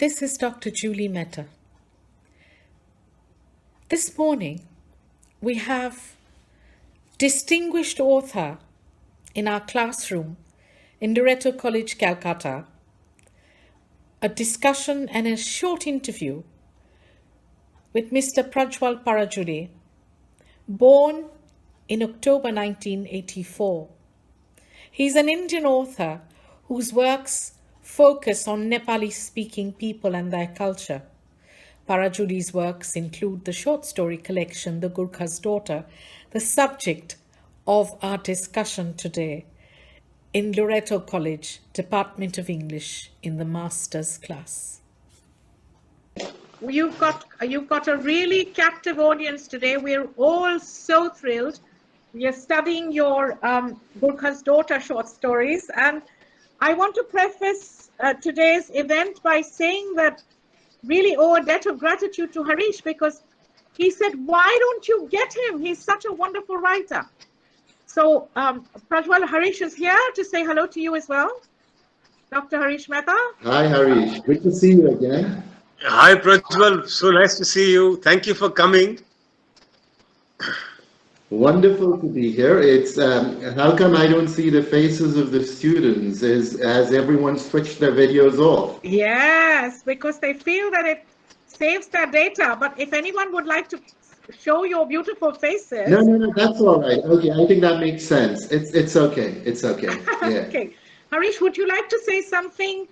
This is Dr. Julie Mehta. This morning, we have distinguished author in our classroom in Loreto College, Calcutta, a discussion and a short interview with Mr. Prajwal Parajuly, born in October 1984. He's an Indian author whose works focus on Nepali-speaking people and their culture. Parajuly's works include the short story collection, The Gurkha's Daughter, the subject of our discussion today in Loreto College, Department of English, in the master's class. You've got a really captive audience today. We're all so thrilled. We are studying your Gurkha's Daughter short stories, and I want to preface today's event by saying that really owe a debt of gratitude to Harish, because he said, why don't you get him? He's such a wonderful writer. So Prajwal, Harish is here to say hello to you as well. Dr. Harish Mehta. Hi, Harish. Good to see you again. Hi, Prajwal. So nice to see you. Thank you for coming. Wonderful to be here. It's how come I don't see the faces of the students? Has everyone switched their videos off? Yes, because they feel that it saves their data. But if anyone would like to show your beautiful faces. No, that's all right. Okay, I think that makes sense. It's okay. It's okay. Yeah. Okay. Harish, would you like to say something?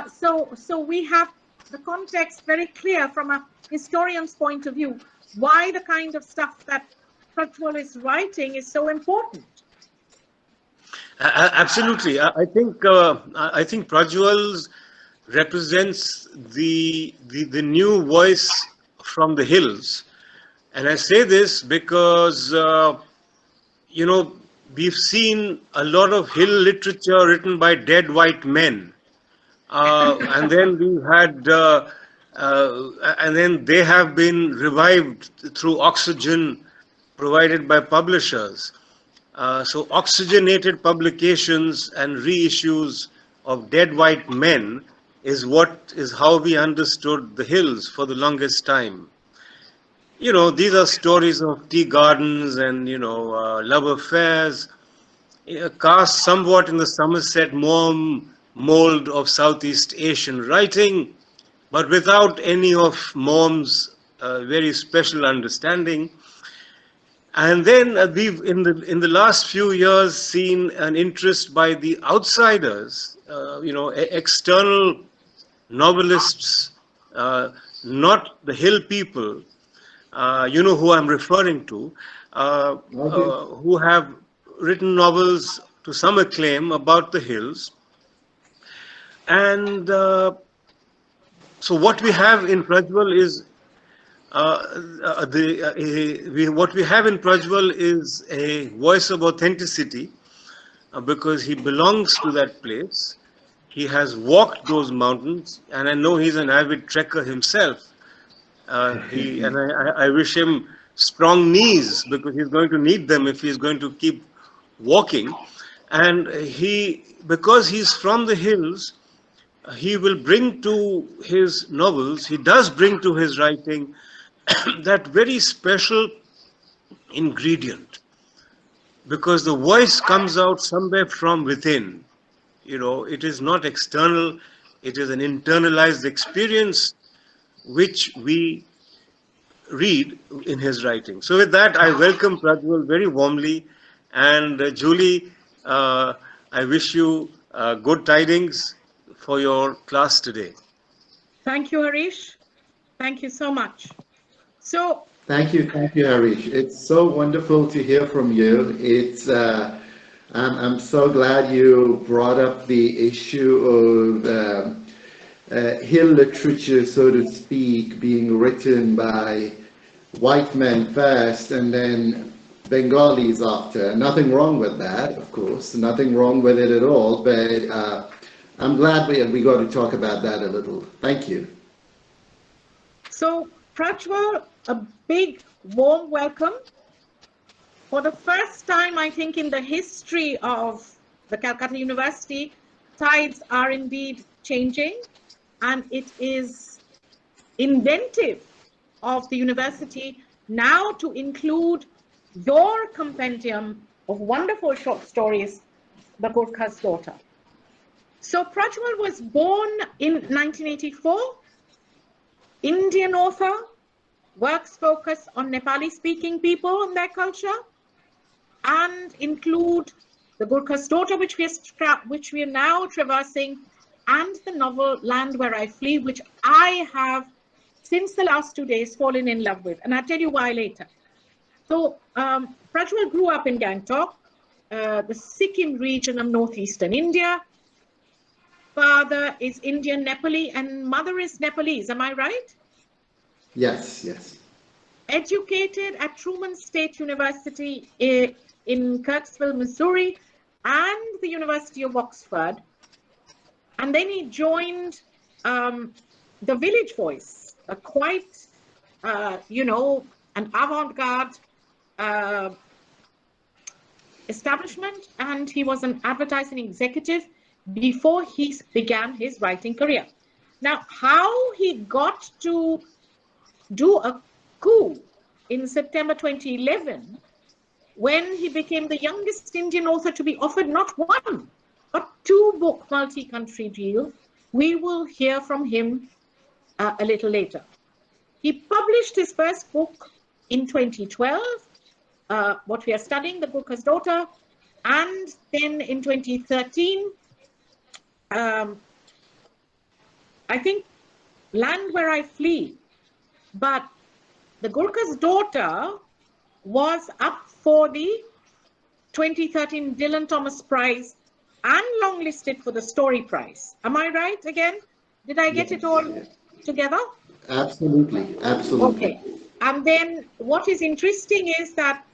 So we have the context very clear from a historian's point of view, why the kind of stuff that Prajwal is writing is so important. Absolutely. I think Prajwal represents the new voice from the hills. And I say this because, we've seen a lot of hill literature written by dead white men. And then we've had, and then they have been revived through oxygen provided by publishers. So oxygenated publications and reissues of dead white men is how we understood the hills for the longest time. These are stories of tea gardens and, love affairs, cast somewhat in the Somerset mold of Southeast Asian writing, but without any of Mom's very special understanding. And then we've in the last few years seen an interest by the outsiders, external novelists, not the hill people, who I'm referring to, who have written novels to some acclaim about the hills. And so what we have in Prajwal is what we have in Prajwal is a voice of authenticity, because he belongs to that place. He has walked those mountains, and I know he's an avid trekker himself. I wish him strong knees, because he's going to need them if he's going to keep walking. And because he's from the hills, he will bring to his novels, he does bring to his writing that very special ingredient, because the voice comes out somewhere from within. It is not external, it is an internalized experience which we read in his writing. So with that, I welcome Prajwal very warmly, and Julie, I wish you good tidings for your class today. Thank you, Harish. Thank you so much. So Thank you, Harish. It's so wonderful to hear from you. I'm so glad you brought up the issue of hill literature, so to speak, being written by white men first and then Bengalis after. Nothing wrong with that, of course, nothing wrong with it at all, but I'm glad we got to talk about that a little. Thank you. So, Prajwal, a big warm welcome. For the first time, I think, in the history of the Calcutta University, tides are indeed changing. and it is inventive of the university now to include your compendium of wonderful short stories, The Gurkha's Daughter. So Prajwal was born in 1984, Indian author, works focus on Nepali-speaking people and their culture, and include The Gurkha's Daughter, which we are now traversing, and the novel Land Where I Flee, which I have, since the last 2 days, fallen in love with. And I'll tell you why later. So Prajwal grew up in Gangtok, the Sikkim region of northeastern India. Father is Indian Nepali and mother is Nepalese. Am I right? Yes, yes. Educated at Truman State University in Kirksville, Missouri, and the University of Oxford. And then he joined the Village Voice, a quite, an avant-garde establishment, and he was an advertising executive before he began his writing career. Now, how he got to do a coup in September 2011, when he became the youngest Indian author to be offered not one, but 2-book multi-country deal, we will hear from him a little later. He published his first book in 2012, what we are studying, The Gurkha's Daughter, and then in 2013, I think Land Where I Flee, but The Gurkha's Daughter was up for the 2013 Dylan Thomas Prize and longlisted for the Story Prize. Am I right again? Did I get it all together? Absolutely, absolutely. Okay. And then what is interesting is that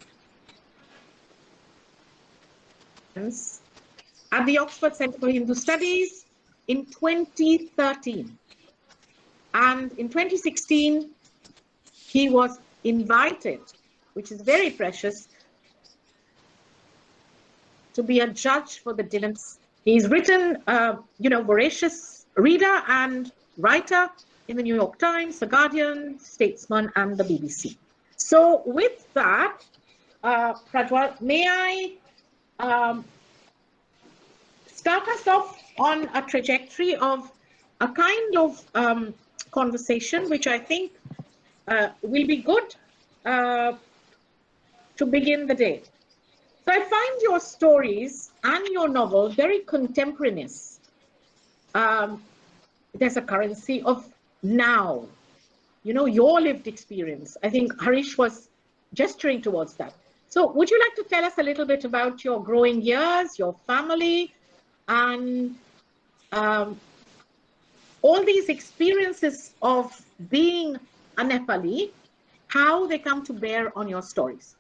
at the Oxford Centre for Hindu Studies in 2013. And in 2016, he was invited, which is very precious, to be a judge for the Dylan. He's written, voracious reader and writer in the New York Times, The Guardian, Statesman, and the BBC. So with that, Prajwal, may I start us off on a trajectory of a kind of conversation, which I think will be good to begin the day. So I find your stories and your novel very contemporaneous. There's a currency of now, your lived experience. I think Harish was gesturing towards that. So would you like to tell us a little bit about your growing years, your family, and all these experiences of being a Nepali, how they come to bear on your stories?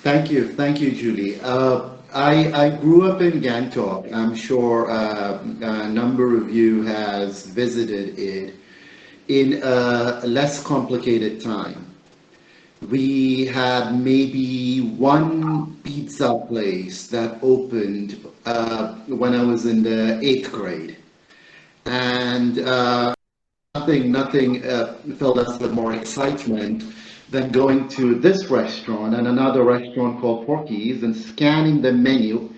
Thank you, Julie. I grew up in Gangtok. I'm sure a number of you has visited it in a less complicated time. We had maybe one pizza place that opened when I was in the 8th grade, and nothing filled us with more excitement than going to this restaurant and another restaurant called Porky's and scanning the menu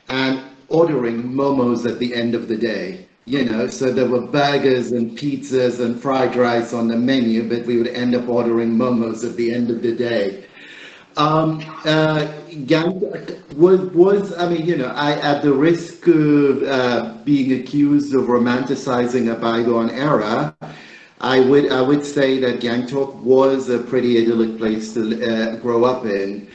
and ordering momos at the end of the day. So there were burgers and pizzas and fried rice on the menu, but we would end up ordering momos at the end of the day. Gangtok was, at the risk of being accused of romanticizing a bygone era, I would say that Gangtok was a pretty idyllic place to grow up in.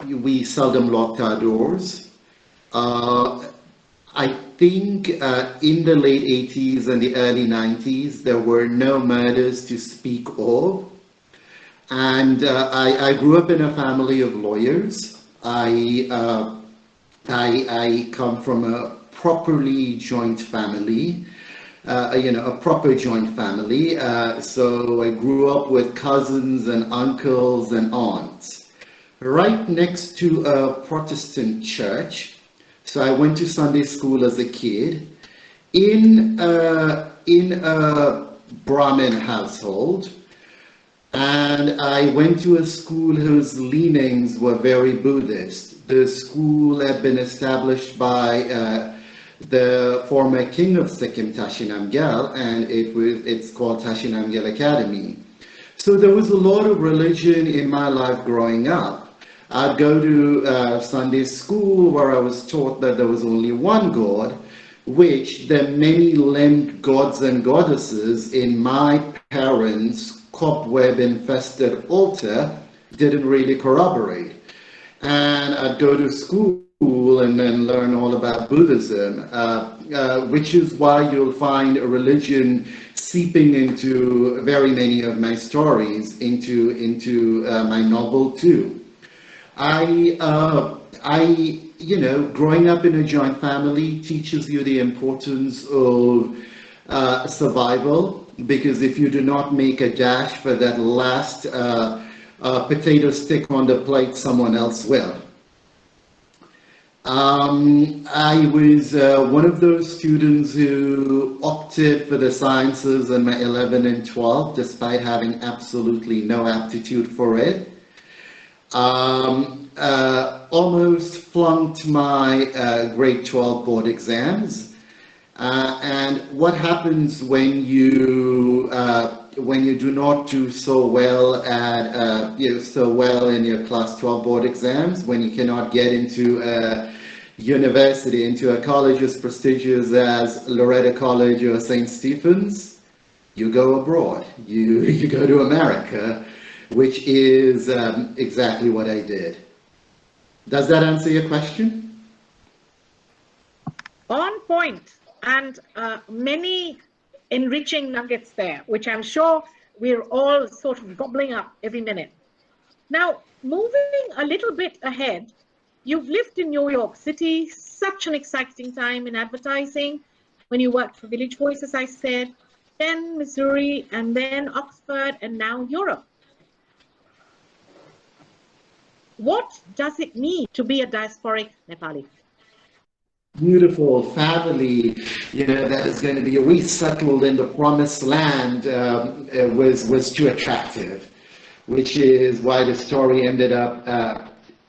We seldom locked our doors. I think in the late 80s and the early 90s, there were no murders to speak of. And I grew up in a family of lawyers. I come from a properly joint family. A proper joint family. So I grew up with cousins and uncles and aunts. Right next to a Protestant church. So I went to Sunday school as a kid in a Brahmin household, and I went to a school whose leanings were very Buddhist. The school had been established by the former king of Sikkim, Tashi Namgyal, and it's called Tashi Namgyal Academy. So there was a lot of religion in my life growing up. I'd go to Sunday school where I was taught that there was only one God, which the many-limbed gods and goddesses in my parents' cobweb-infested altar didn't really corroborate. And I'd go to school and then learn all about Buddhism, which is why you'll find a religion seeping into very many of my stories, into my novel too. Growing up in a joint family teaches you the importance of survival, because if you do not make a dash for that last potato stick on the plate, someone else will. I was one of those students who opted for the sciences in my 11 and 12, despite having absolutely no aptitude for it. Almost flunked my grade 12 board exams. And what happens when you do not do so well at so well in your class 12 board exams, when you cannot get into a university, into a college as prestigious as Loreto College or St. Stephen's, you go abroad. You go to America, which is exactly what I did. Does that answer your question? On point, and many enriching nuggets there, which I'm sure we're all sort of gobbling up every minute. Now, moving a little bit ahead, you've lived in New York City, such an exciting time in advertising, when you worked for Village Voice, as I said, then Missouri, and then Oxford, and now Europe. What does it mean to be a diasporic Nepali? Beautiful family, that is going to be resettled in the promised land was too attractive, which is why the story ended up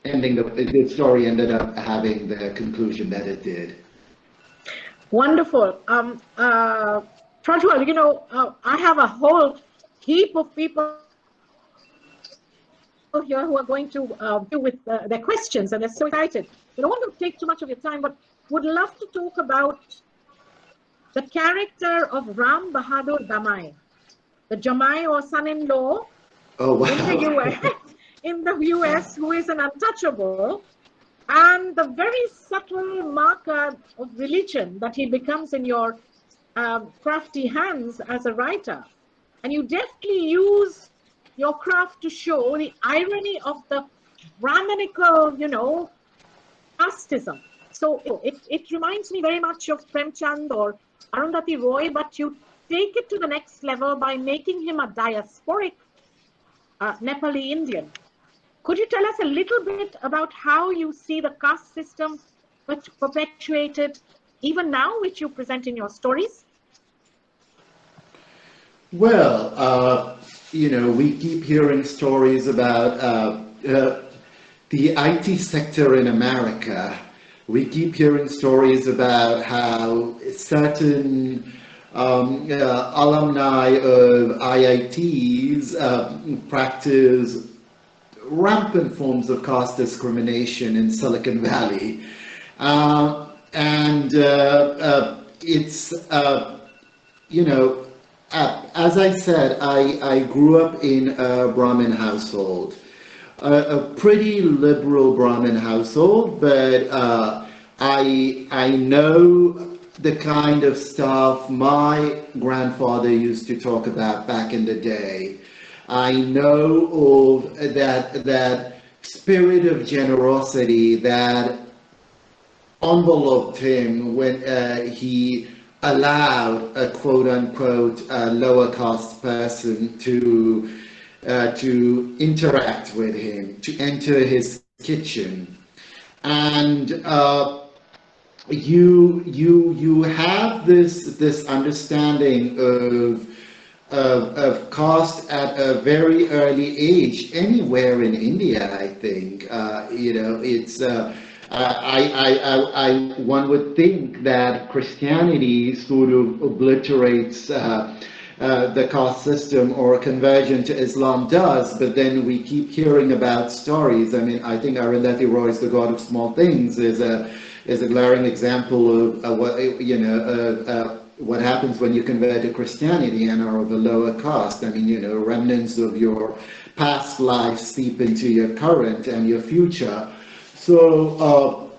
having the conclusion that it did. Wonderful. Prajwal, I have a whole heap of people here who are going to deal with their questions, and they're so excited. I don't want to take too much of your time, but would love to talk about the character of Ram Bahadur Damai, the Jamai or son-in-law in the US, who is an untouchable, and the very subtle marker of religion that he becomes in your crafty hands as a writer. And you deftly use your craft to show the irony of the Brahminical, casteism. So it reminds me very much of Premchand or Arundhati Roy, but you take it to the next level by making him a diasporic Nepali Indian. Could you tell us a little bit about how you see the caste system perpetuated even now, which you present in your stories? Well, we keep hearing stories about the IT sector in America. We keep hearing stories about how certain alumni of IITs practice rampant forms of caste discrimination in Silicon Valley. It's, as I said, I grew up in a Brahmin household. A pretty liberal Brahmin household, but I know the kind of stuff my grandfather used to talk about back in the day. I know of that spirit of generosity that enveloped him when he allowed a quote-unquote lower caste person to interact with him, to enter his kitchen. And you have this understanding of caste at a very early age anywhere in India. I think it's one would think that Christianity sort of obliterates the caste system, or conversion to Islam does, but then we keep hearing about stories. I mean, I think Arundhati Roy's The God of Small Things is a glaring example of what happens when you convert to Christianity and are of a lower caste. I mean, remnants of your past life seep into your current and your future. So,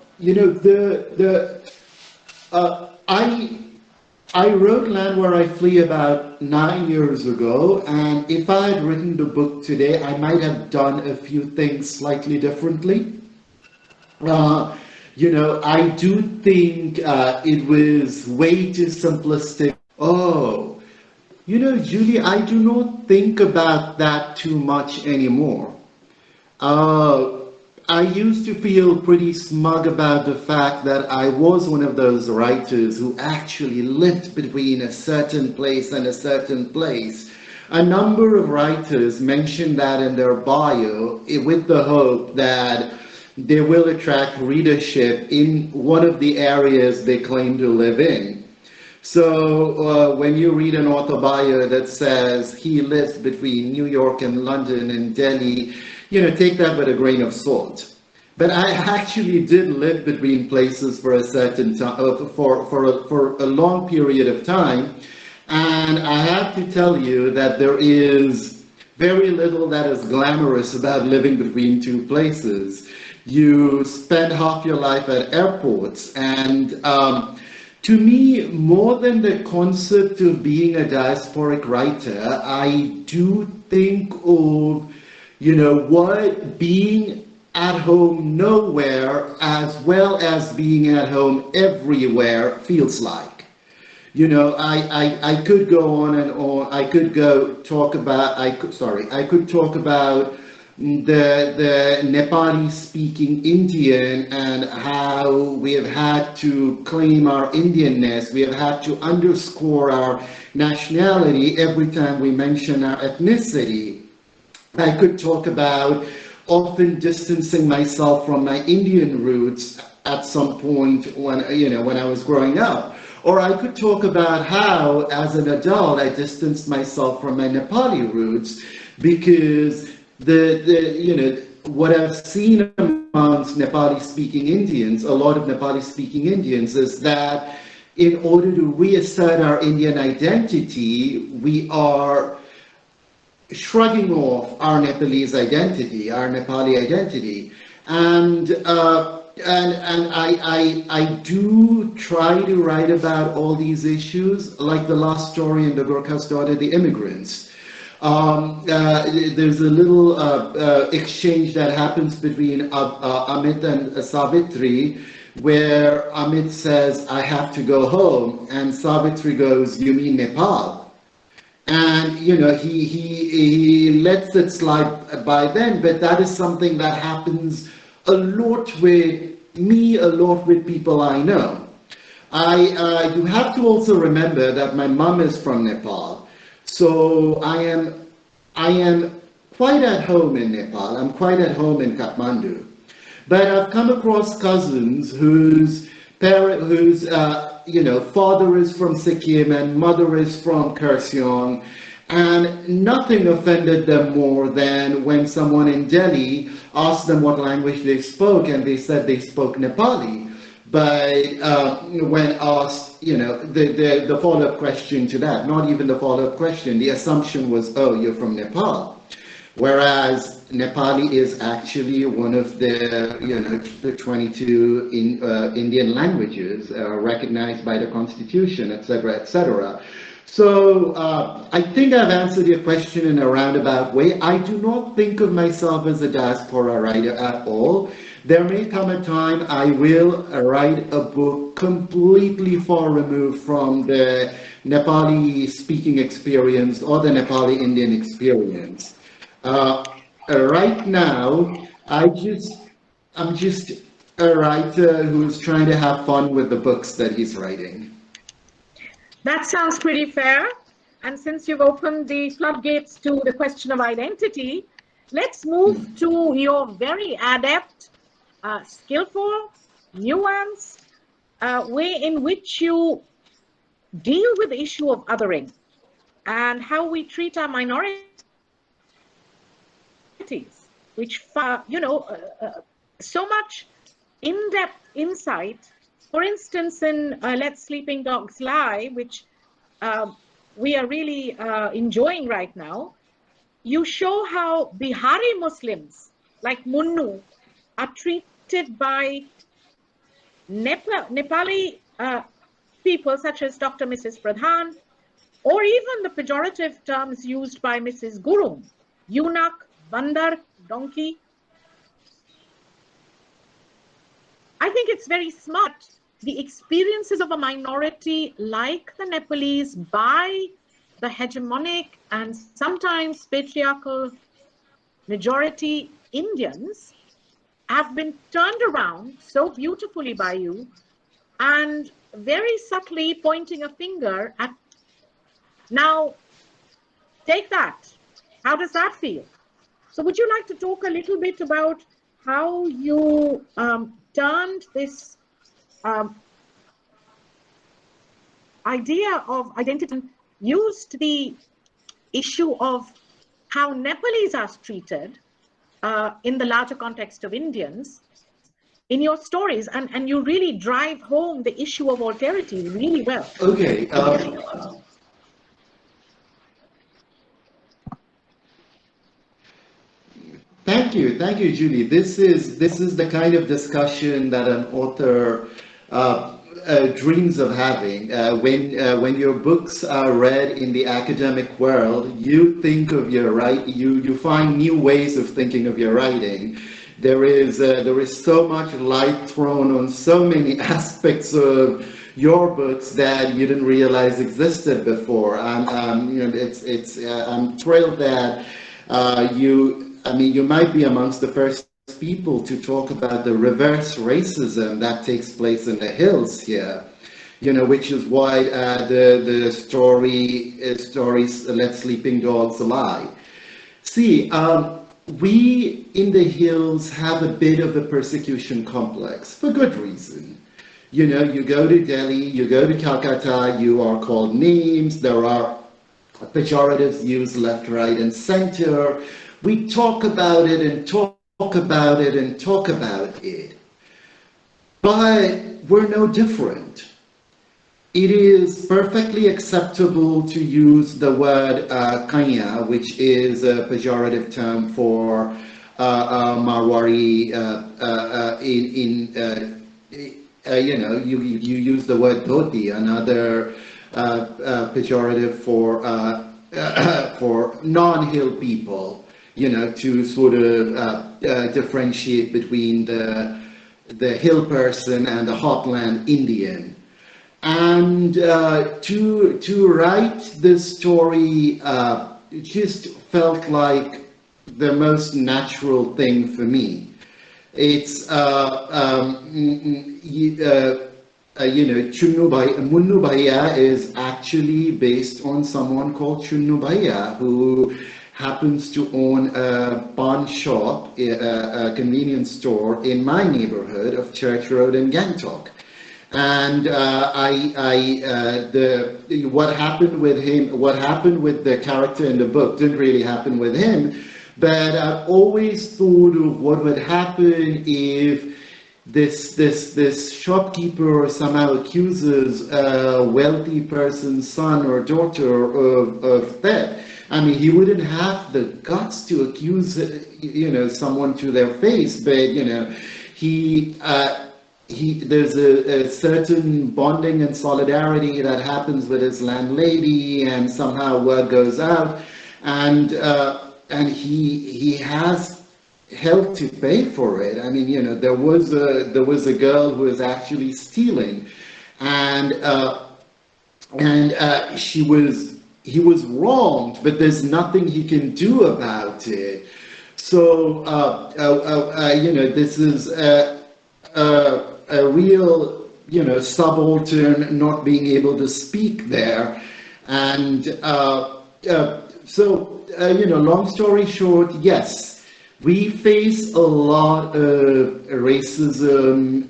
I wrote Land Where I Flee about 9 years ago, and if I had written the book today, I might have done a few things slightly differently. I do think it was way too simplistic. Oh, Julie, I do not think about that too much anymore. Uh, I used to feel pretty smug about the fact that I was one of those writers who actually lived between a certain place and a certain place. A number of writers mention that in their bio with the hope that they will attract readership in one of the areas they claim to live in. So when you read an author bio that says he lives between New York and London and Delhi, take that with a grain of salt. But I actually did live between places for a certain time, for a long period of time, and I have to tell you that there is very little that is glamorous about living between two places. You spend half your life at airports, and to me, more than the concept of being a diasporic writer, I do think of, what being at home nowhere as well as being at home everywhere feels like. I could go on and on. I could talk about, I could talk about the Nepali speaking Indian and how we have had to claim our Indianness. We have had to underscore our nationality every time we mention our ethnicity. I could talk about often distancing myself from my Indian roots at some point when I was growing up. Or I could talk about how, as an adult, I distanced myself from my Nepali roots because what I've seen amongst Nepali-speaking Indians, a lot of Nepali-speaking Indians, is that in order to reassert our Indian identity, we are shrugging off our Nepalese identity, our Nepali identity, and I do try to write about all these issues, like the last story in the Gurkha's Daughter, The Immigrants. There's a little exchange that happens between Amit and Savitri, where Amit says, "I have to go home," and Savitri goes, "You mean Nepal?" And he lets it slide by then, but that is something that happens a lot with me, a lot with people I know. You have to also remember that my mom is from Nepal, so I am quite at home in Nepal. I'm quite at home in Kathmandu, but I've come across cousins whose father is from Sikkim and mother is from Kurseong, and nothing offended them more than when someone in Delhi asked them what language they spoke, and they said they spoke Nepali. But when asked, the follow-up question to that, not even the follow-up question, the assumption was, "Oh, you're from Nepal." Whereas Nepali is actually one of the 22 Indian languages recognized by the Constitution, etc., etc. So I think I've answered your question in a roundabout way. I do not think of myself as a diaspora writer at all. There may come a time I will write a book completely far removed from the Nepali speaking experience or the Nepali Indian experience. Right now, I'm just a writer who's trying to have fun with the books that he's writing. That sounds pretty fair. And since you've opened the floodgates to the question of identity, let's move to your very adept, skillful, nuanced way in which you deal with the issue of othering and how we treat our minorities, which, so much in-depth insight. For instance, in Let Sleeping Dogs Lie, which we are really enjoying right now, you show how Bihari Muslims like Munnu are treated by Nepali people such as Dr. Mrs. Pradhan, or even the pejorative terms used by Mrs. Gurung, eunuch, bandar, donkey. I think it's very smart. The experiences of a minority like the Nepalese by the hegemonic and sometimes patriarchal majority Indians have been turned around so beautifully by you, and very subtly pointing a finger at, now take that. How does that feel? So would you like to talk a little bit about how you turned this idea of identity, used the issue of how Nepalese are treated in the larger context of Indians in your stories, and you really drive home the issue of alterity really well. Okay. Thank you, Julie. This is the kind of discussion that an author dreams of having. When your books are read in the academic world, you think of your you find new ways of thinking of your writing. There is so much light thrown on so many aspects of your books that you didn't realize existed before. I'm thrilled that you might be amongst the first people to talk about the reverse racism that takes place in the hills here, which is why the stories Let Sleeping Dogs Lie. See, we in the hills have a bit of a persecution complex for good reason. You go to Delhi, you go to Calcutta, you are called names, there are pejoratives used left, right, and center. We talk about it and talk about it and talk about it. But we're no different. It is perfectly acceptable to use the word kanya, which is a pejorative term for Marwari. You use the word dhoti, another pejorative for non-hill people. To sort of differentiate between the hill person and the heartland Indian. And to write this story just felt like the most natural thing for me. It's Munnu Bhaiya is actually based on someone called Chunnu Bhaiya, who happens to own a pawn shop, a convenience store in my neighborhood of Church Road in Gangtok. And what happened with him, what happened with the character in the book didn't really happen with him, but I've always thought of what would happen if this shopkeeper somehow accuses a wealthy person's son or daughter of theft. I mean, he wouldn't have the guts to accuse, someone to their face, but there's a certain bonding and solidarity that happens with his landlady, and somehow word goes out, and he has hell to pay for it. I mean, there was a girl who was actually stealing, and he was wronged, but there's nothing he can do about it. So this is a real, subaltern not being able to speak there. And long story short, yes, we face a lot of racism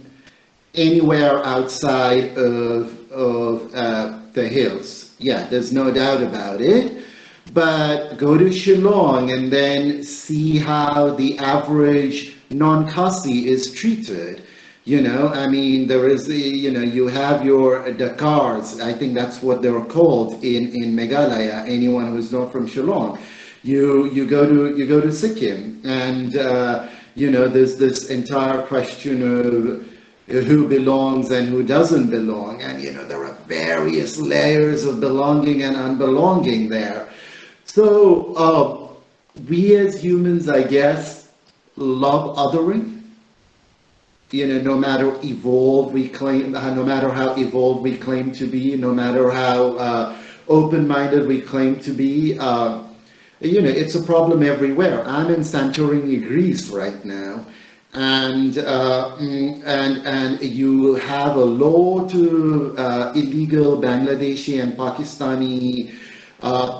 anywhere outside of the hills. Yeah, there's no doubt about it. But go to Shillong and then see how the average non-Khasi is treated. I mean, there is you have your Dakars. I think that's what they're called in Meghalaya. Anyone who's not from Shillong, you go to Sikkim, and there's this entire question of who belongs and who doesn't belong, and there are various layers of belonging and unbelonging there. So we as humans, I guess, love othering. No matter evolved we claim, no matter how evolved we claim to be, no matter how open-minded we claim to be, it's a problem everywhere. I'm in Santorini, Greece right now, and you have a law to illegal Bangladeshi and Pakistani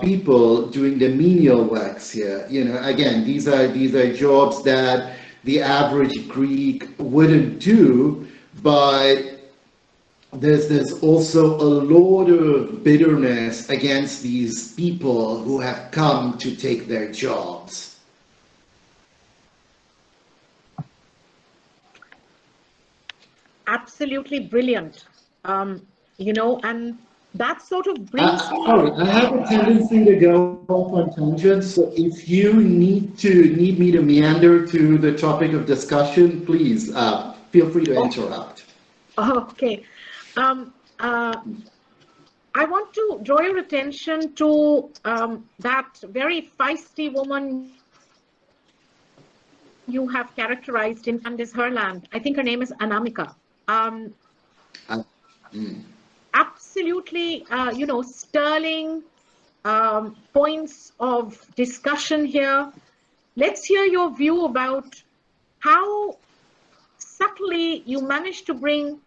people doing the menial works here. Again, these are jobs that the average Greek wouldn't do, but there's also a lot of bitterness against these people who have come to take their jobs. Absolutely brilliant. And that sort of brings me. Sorry, I have a tendency to go off on tangents, so if you need me to meander to the topic of discussion, please feel free to interrupt. Okay. I want to draw your attention to that very feisty woman you have characterized in And Is Her Land. I think her name is Anamika. Absolutely, sterling points of discussion here. Let's hear your view about how subtly you managed to bring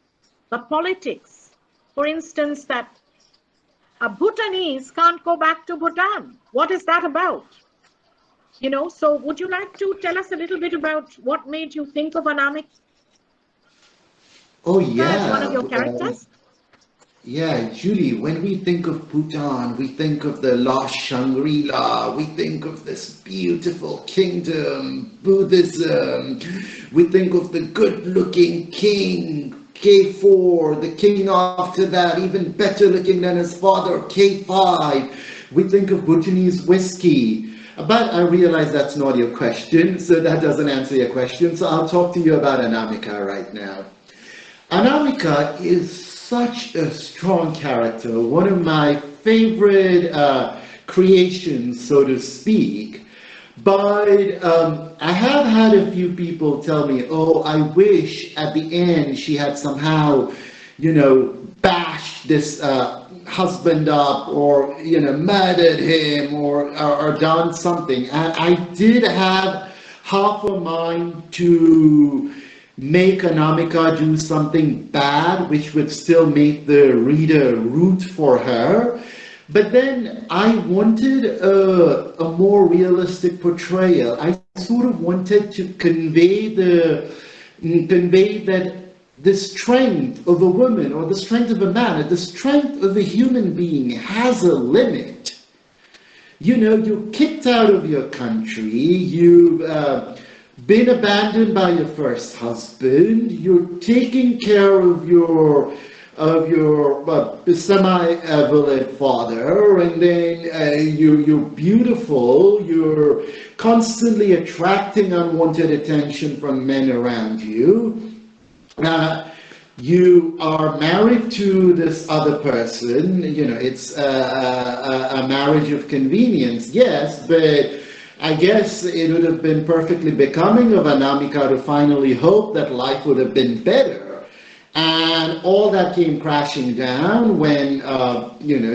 the politics. For instance, that a Bhutanese can't go back to Bhutan. What is that about? So would you like to tell us a little bit about what made you think of Anamika? Oh, yeah. As one of your characters? Yeah, Julie, when we think of Bhutan, we think of the lost Shangri-La, we think of this beautiful kingdom, Buddhism, we think of the good-looking king, K4, the king after that, even better looking than his father, K5. We think of Bhutanese whiskey. But I realize that's not your question, so that doesn't answer your question, so I'll talk to you about Anamika right now. Anamika is such a strong character, one of my favorite creations, so to speak. But I have had a few people tell me, oh, I wish at the end she had somehow, bashed this husband up, or, murdered him, or done something. And I did have half a mind to make Anamika do something bad, which would still make the reader root for her. But then I wanted a more realistic portrayal. I sort of wanted to convey that the strength of a woman, or the strength of a man, or the strength of a human being has a limit. You're kicked out of your country, you've been abandoned by your first husband, you're taking care of your semi-valid father, and then you're beautiful, you're constantly attracting unwanted attention from men around you. You are married to this other person, it's a marriage of convenience, yes, but I guess it would have been perfectly becoming of Anamika to finally hope that life would have been better. And all that came crashing down when,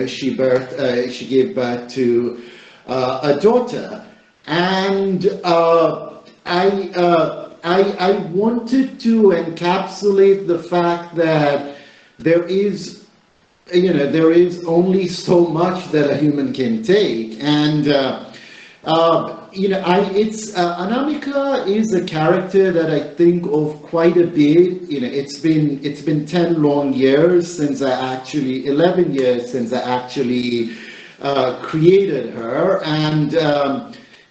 she gave birth to a daughter. And I I wanted to encapsulate the fact that there is, there is only so much that a human can take, and Anamika is a character that I think of quite a bit. It's been 10 long years since 11 years since I actually created her, and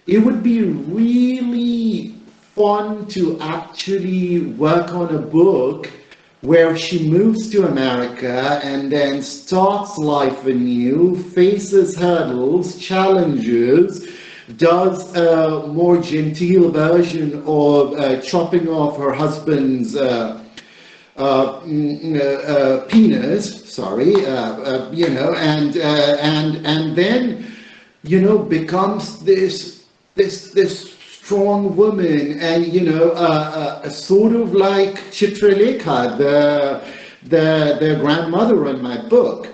it would be really fun to actually work on a book where she moves to America and then starts life anew, faces hurdles, challenges, does a more genteel version of chopping off her husband's penis, sorry, and then becomes this strong woman, and sort of like Chitralekha, the grandmother in my book.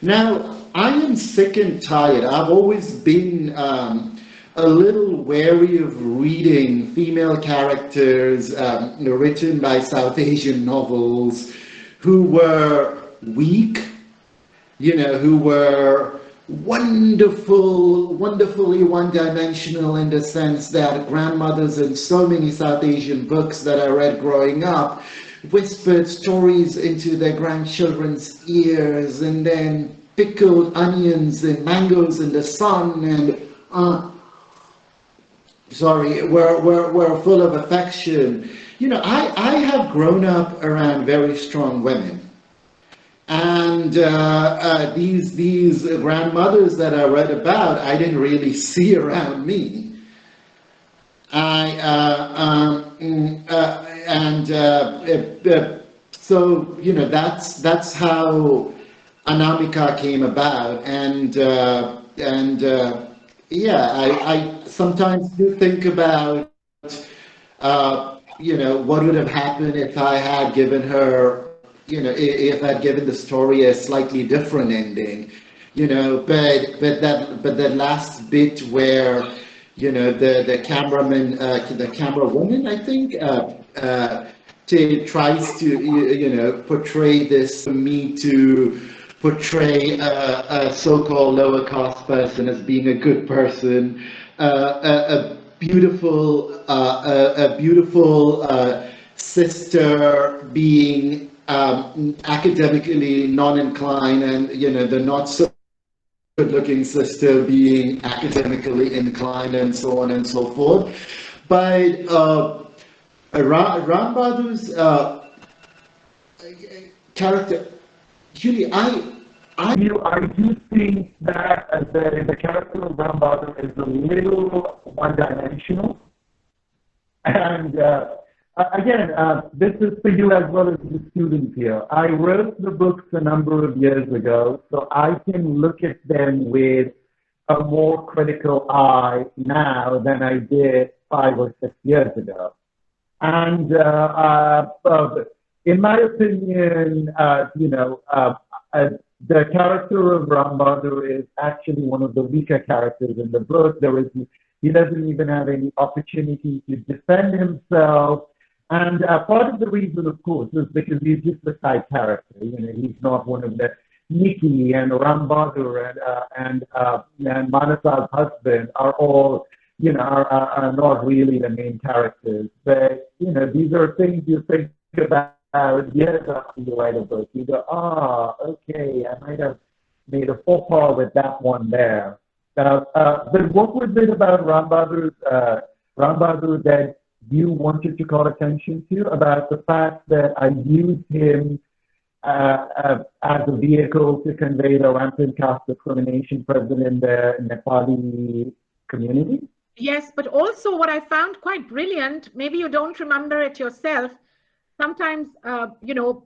Now, I am sick and tired. I've always been a little wary of reading female characters written by South Asian novels who were weak, who were wonderfully one-dimensional, in the sense that grandmothers in so many South Asian books that I read growing up whispered stories into their grandchildren's ears, and then pickled onions and mangoes in the sun, and were full of affection. I have grown up around very strong women. And these grandmothers that I read about, I didn't really see around me. So that's how Anamika came about, and I sometimes do think about what would have happened if I had given her, if I'd given the story a slightly different ending, but that last bit where the cameraman, the camera woman, I think, tries to portray this, for me to portray a so-called lower caste person as being a good person, a beautiful sister being academically non-inclined, and the not so good-looking sister being academically inclined, and so on and so forth. But Ram Bahadur's character, Julie, I do think that the character of Ram Bahadur is a little one-dimensional, and again, this is for you as well as the students here. I wrote the books a number of years ago, so I can look at them with a more critical eye now than I did 5 or 6 years ago. And in my opinion, the character of Ram Bahadur is actually one of the weaker characters in the book. He doesn't even have any opportunity to defend himself. And part of the reason, of course, is because he's just a side character. He's not one of the Nikki and Ram Bahadur and Manasa's husband are all, are not really the main characters. But, these are things you think about years after you write a book. You go, okay, I might have made a faux pas with that one there. But what was it about Ram Bahadur that you wanted to call attention to, about the fact that I used him as a vehicle to convey the rampant caste discrimination present in the Nepali community? Yes, but also what I found quite brilliant, maybe you don't remember it yourself, sometimes,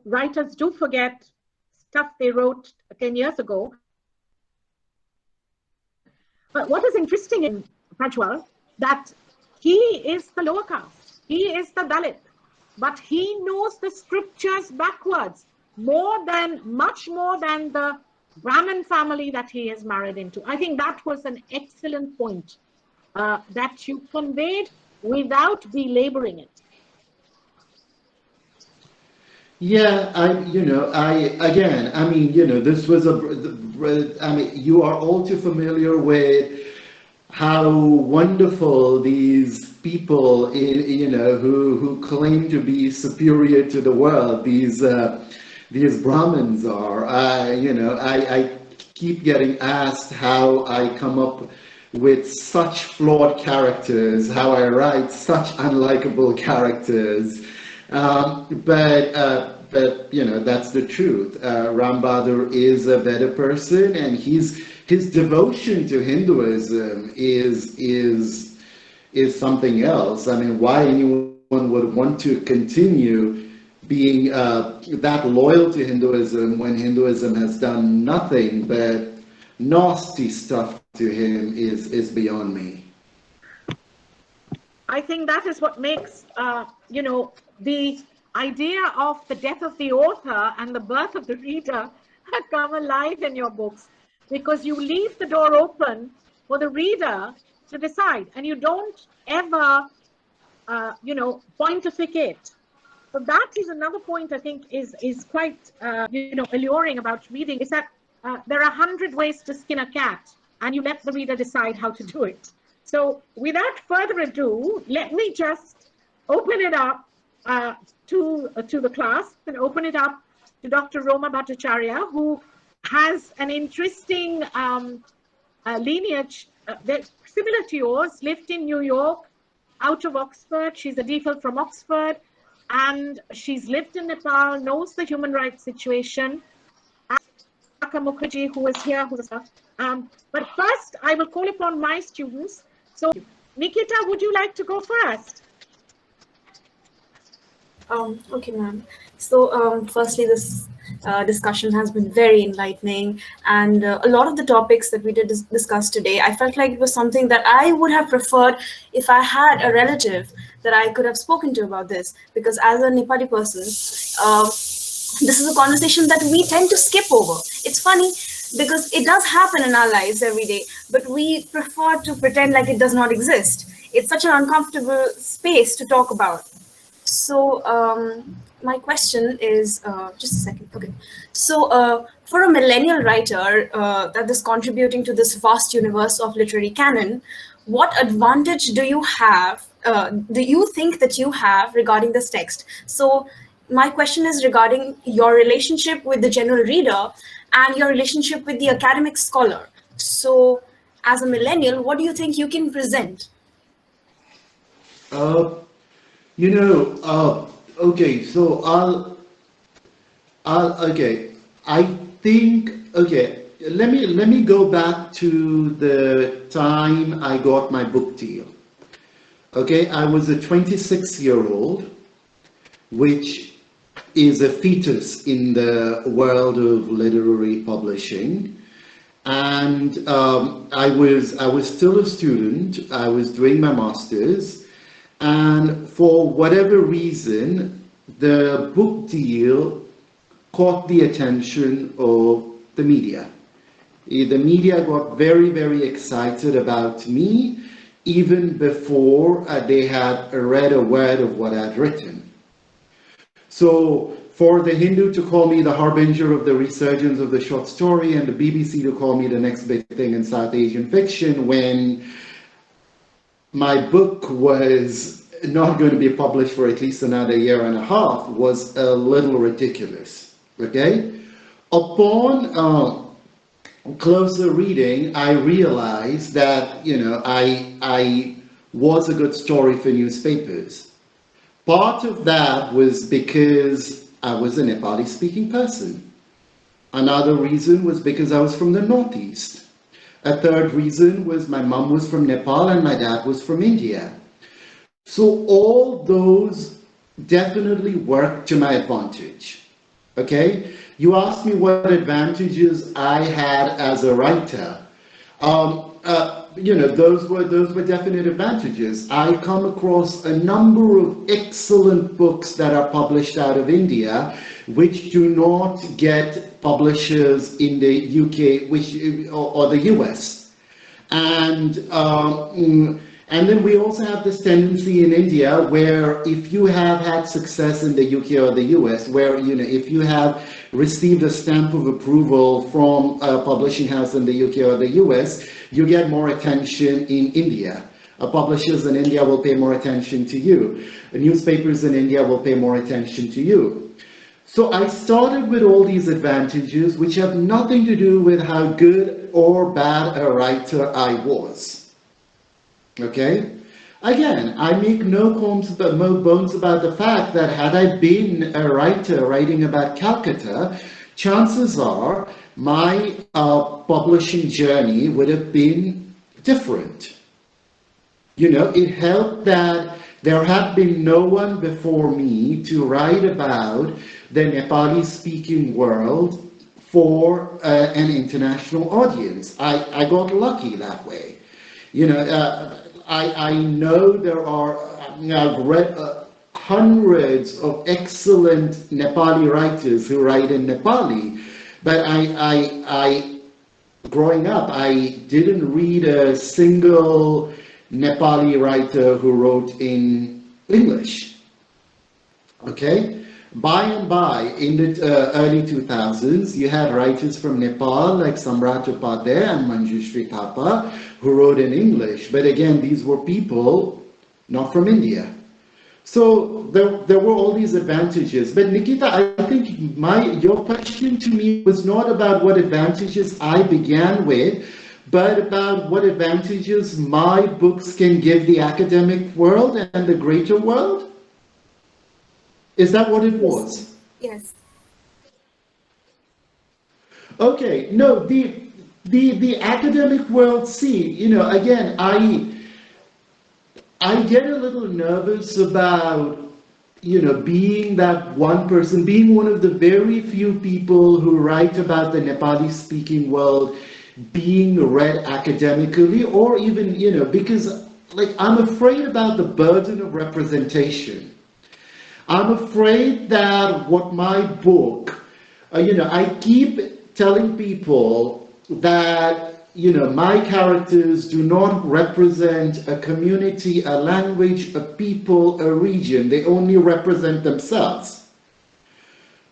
writers do forget stuff they wrote 10 years ago. But what is interesting in Prajwal, that he is the lower caste, he is the Dalit, but he knows the scriptures backwards, much more than the Brahmin family that he is married into. I think that was an excellent point that you conveyed without belaboring it. Yeah, I mean, this was I mean, you are all too familiar with how wonderful these people, who claim to be superior to the world, these Brahmins are. I keep getting asked how I come up with such flawed characters, how I write such unlikable characters. But that's the truth. Ram Bahadur is a better person, and his devotion to Hinduism is something else. I mean, why anyone would want to continue being that loyal to Hinduism when Hinduism has done nothing but nasty stuff to him is beyond me. I think that is what makes, the idea of the death of the author and the birth of the reader come alive in your books, because you leave the door open for the reader to decide, and you don't ever, pontificate. So that is another point I think is quite, alluring about reading, is that there are 100 ways to skin a cat, and you let the reader decide how to do it. So without further ado, let me just open it up to the class, and open it up to Dr. Roma Bhattacharya, who has an interesting lineage similar to yours, lived in New York, out of Oxford. She's a DPhil from Oxford, and she's lived in Nepal, knows the human rights situation. Aka Mukherjee, who is here, but first I will call upon my students. So Nikita, would you like to go first? Okay, ma'am. So firstly, this discussion has been very enlightening, and a lot of the topics that we did discuss today, I felt like it was something that I would have preferred if I had a relative that I could have spoken to about this, because as a Nepali person, this is a conversation that we tend to skip over. It's funny because it does happen in our lives every day, but we prefer to pretend like it does not exist. It's such an uncomfortable space to talk about. So my question is, just a second. Okay. So for a millennial writer that is contributing to this vast universe of literary canon, what advantage do you have? Do you think that you have regarding this text? So my question is regarding your relationship with the general reader and your relationship with the academic scholar. So as a millennial, what do you think you can present? Okay, so okay, I think, okay, let me go back to the time I got my book deal. Okay, I was a 26-year-old, which is a fetus in the world of literary publishing. And I was still a student. I was doing my master's, and for whatever reason, the book deal caught the attention of the media. The media got very, very excited about me even before they had read a word of what I'd written. So for the Hindu to call me the harbinger of the resurgence of the short story, and the BBC to call me the next big thing in South Asian fiction, when my book was not going to be published for at least another year and a half, was a little ridiculous. Okay? Upon closer reading, I realized that, I was a good story for newspapers. Part of that was because I was a Nepali speaking person. Another reason was because I was from the Northeast. A third reason was my mom was from Nepal and my dad was from India. So all those definitely worked to my advantage. Okay? You asked me what advantages I had as a writer. Those were definite advantages. I come across a number of excellent books that are published out of India, which do not get publishers in the UK, or the US, and And then we also have this tendency in India where if you have had success in the UK or the US, where, if you have received a stamp of approval from a publishing house in the UK or the US, you get more attention in India. Publishers in India will pay more attention to you. Newspapers in India will pay more attention to you. So I started with all these advantages, which have nothing to do with how good or bad a writer I was. Okay? Again, I make no bones about the fact that had I been a writer writing about Calcutta, chances are my publishing journey would have been different. It helped that there had been no one before me to write about the Nepali-speaking world for an international audience. I got lucky that way. I know there are, I've read hundreds of excellent Nepali writers who write in Nepali, but I growing up, I didn't read a single Nepali writer who wrote in English. Okay? By and by, in the early 2000s, you had writers from Nepal like Samrat Upadhyay and Manjushri Thapa who wrote in English. But again, these were people not from India. So there were all these advantages. But Nikita, I think your question to me was not about what advantages I began with, but about what advantages my books can give the academic world and the greater world. Is that what it was? Yes. Okay, no, the academic world, see, again, I get a little nervous about, being that one person, being one of the very few people who write about the Nepali speaking world being read academically, or even, because I'm afraid about the burden of representation. I'm afraid that what my book, I keep telling people that, my characters do not represent a community, a language, a people, a region. They only represent themselves.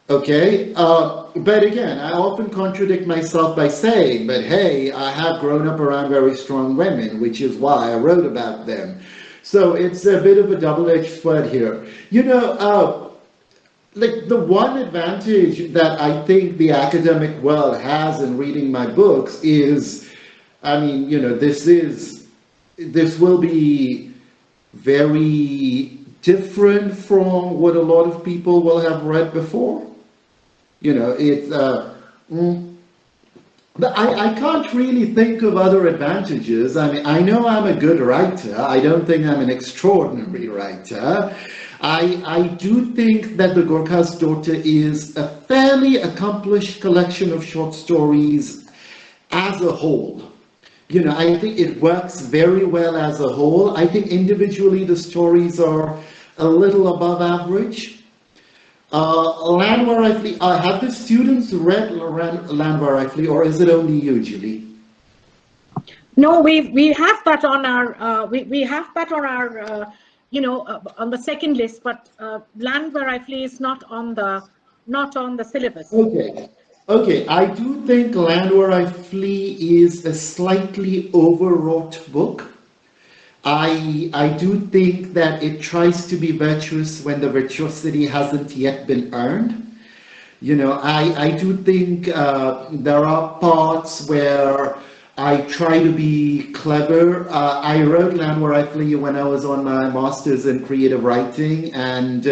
Okay? But again, I often contradict myself by saying, but hey, I have grown up around very strong women, which is why I wrote about them. So it's a bit of a double-edged sword here. The one advantage that I think the academic world has in reading my books is, this will be very different from what a lot of people will have read before. But I can't really think of other advantages. I know I'm a good writer. I don't think I'm an extraordinary writer. I do think that The Gurkha's Daughter is a fairly accomplished collection of short stories as a whole. I think it works very well as a whole. I think individually the stories are a little above average. Landwar Rifley, have the students read Landwar Rifley, or is it only you, Julie? No, we have that on our we have that on our on the second list, but Landwar Rifley is not on the syllabus. Okay. I do think Landwar Rifley is a slightly overwrought book. I do think that it tries to be virtuous when the virtuosity hasn't yet been earned. I do think there are parts where I try to be clever. I wrote Landwar Rifley when I was on my master's in creative writing, and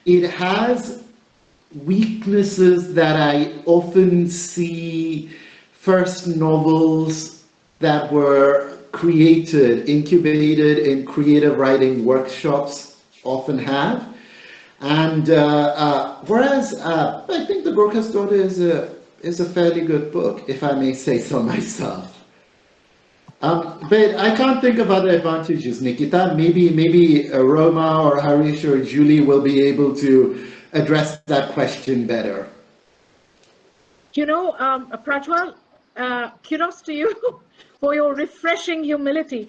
it has weaknesses that I often see first novels that were incubated in creative writing workshops often have. And whereas I think The Gurkha's Daughter is a fairly good book, if I may say so myself. But I can't think of other advantages, Nikita. Maybe Roma or Harish or Julie will be able to address that question better. Prajwal, kudos to you for your refreshing humility.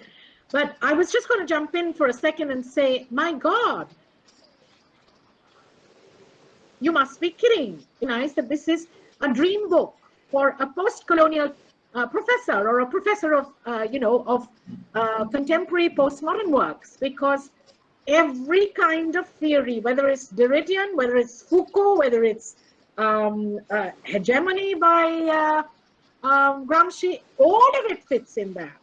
But I was just going to jump in for a second and say, my God, you must be kidding. I said this is a dream book for a post-colonial professor or a professor of, of contemporary postmodern works, because every kind of theory, whether it's Derridian, whether it's Foucault, whether it's hegemony by Gramsci, all of it fits in there.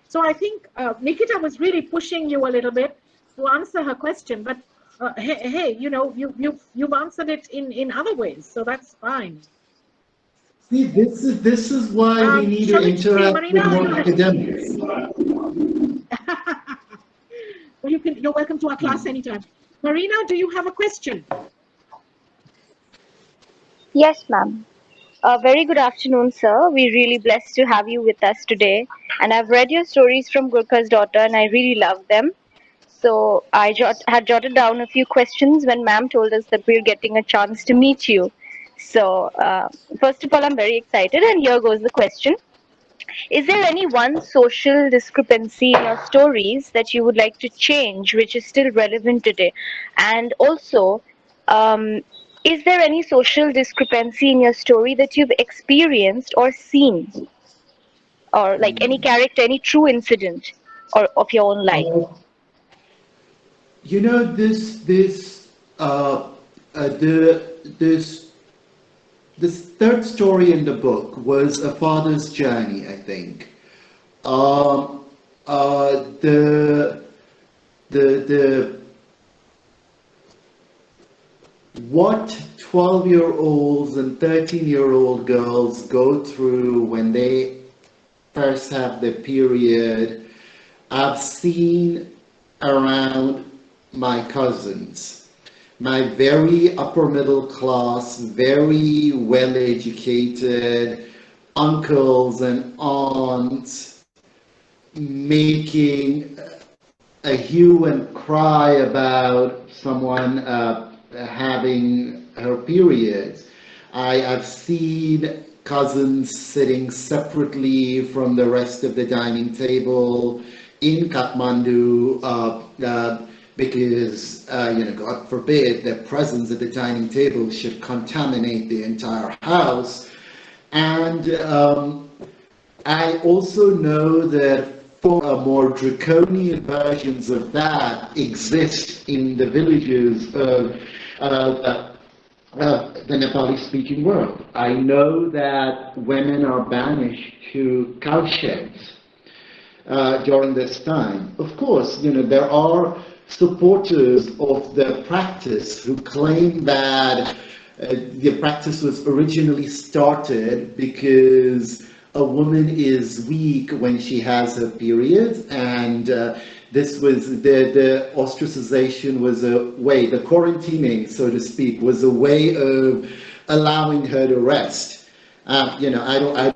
So I think Nikita was really pushing you a little bit to answer her question, but hey, you've answered it in other ways, so that's fine. See, this is why we need to Shall we see, interact with Marina? more academics. Well, you're welcome to our class anytime. Marina, do you have a question? Yes, ma'am. Very good afternoon, sir. We're really blessed to have you with us today. And I've read your stories from Gurkha's daughter, and I really love them. So I had jotted down a few questions when ma'am told us that we're getting a chance to meet you. So, first of all, I'm very excited, and here goes the question. Is there any one social discrepancy in your stories that you would like to change, which is still relevant today? And also, um, is there any social discrepancy in your story that you've experienced or seen, or like any character, any true incident, or of your own life? You know, this third story in the book was a father's journey, I think. Um, the what 12-year-olds and 13-year-old girls go through when they first have their period, I've seen around my cousins, my very upper middle class, very well educated uncles and aunts making a hue and cry about someone having her periods. I've seen cousins sitting separately from the rest of the dining table in Kathmandu because, God forbid, their presence at the dining table should contaminate the entire house. And I also know that more draconian versions of that exist in the villages of the Nepali-speaking world. I know that women are banished to cowsheds during this time. Of course, there are supporters of the practice who claim that the practice was originally started because a woman is weak when she has her period, and this was the ostracization was a way, the quarantining, so to speak, was a way of allowing her to rest. I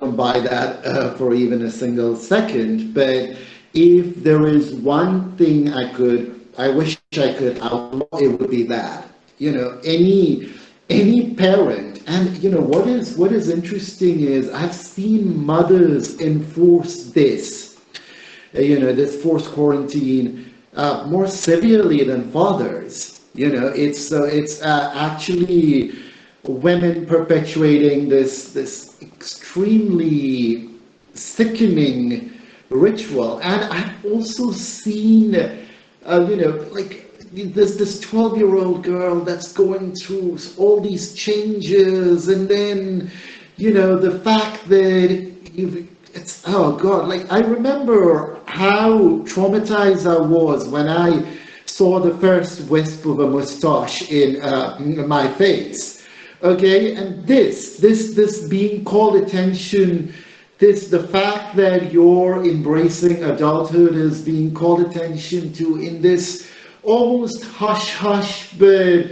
don't buy that for even a single second. But if there is one thing I wish I could outlaw, it would be that. Any parent, and what is interesting is I've seen mothers enforce this, this forced quarantine more severely than fathers. It's actually women perpetuating this extremely sickening ritual. And I've also seen, like this 12-year-old girl that's going through all these changes, and then, the fact that it's, oh God, like I remember how traumatized I was when I saw the first wisp of a mustache in my face. Okay, and this being called attention, the fact that you're embracing adulthood is being called attention to in this almost hush-hush, but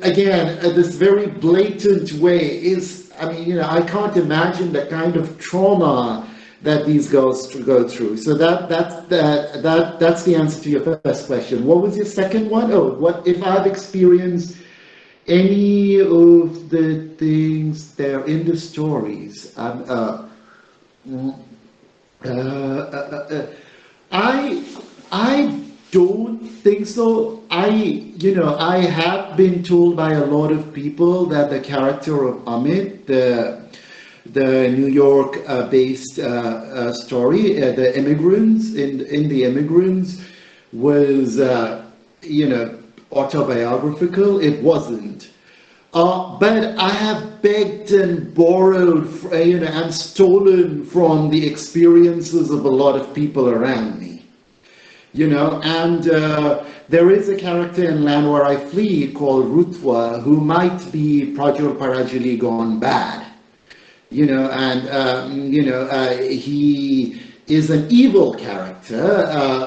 again, this very blatant way is, I can't imagine the kind of trauma that these girls go through. So that's the answer to your first question. What was your second one? Oh, what if I've experienced any of the things there in the stories? I I don't think so. I have been told by a lot of people that the character of Amit, the New York based story, the immigrants in the immigrants was autobiographical. It wasn't. But I have begged and borrowed, and stolen from the experiences of a lot of people around me. And there is a character in Land Where I Flee called Rutwa who might be Prajwal Parajuly gone bad. And he is an evil character,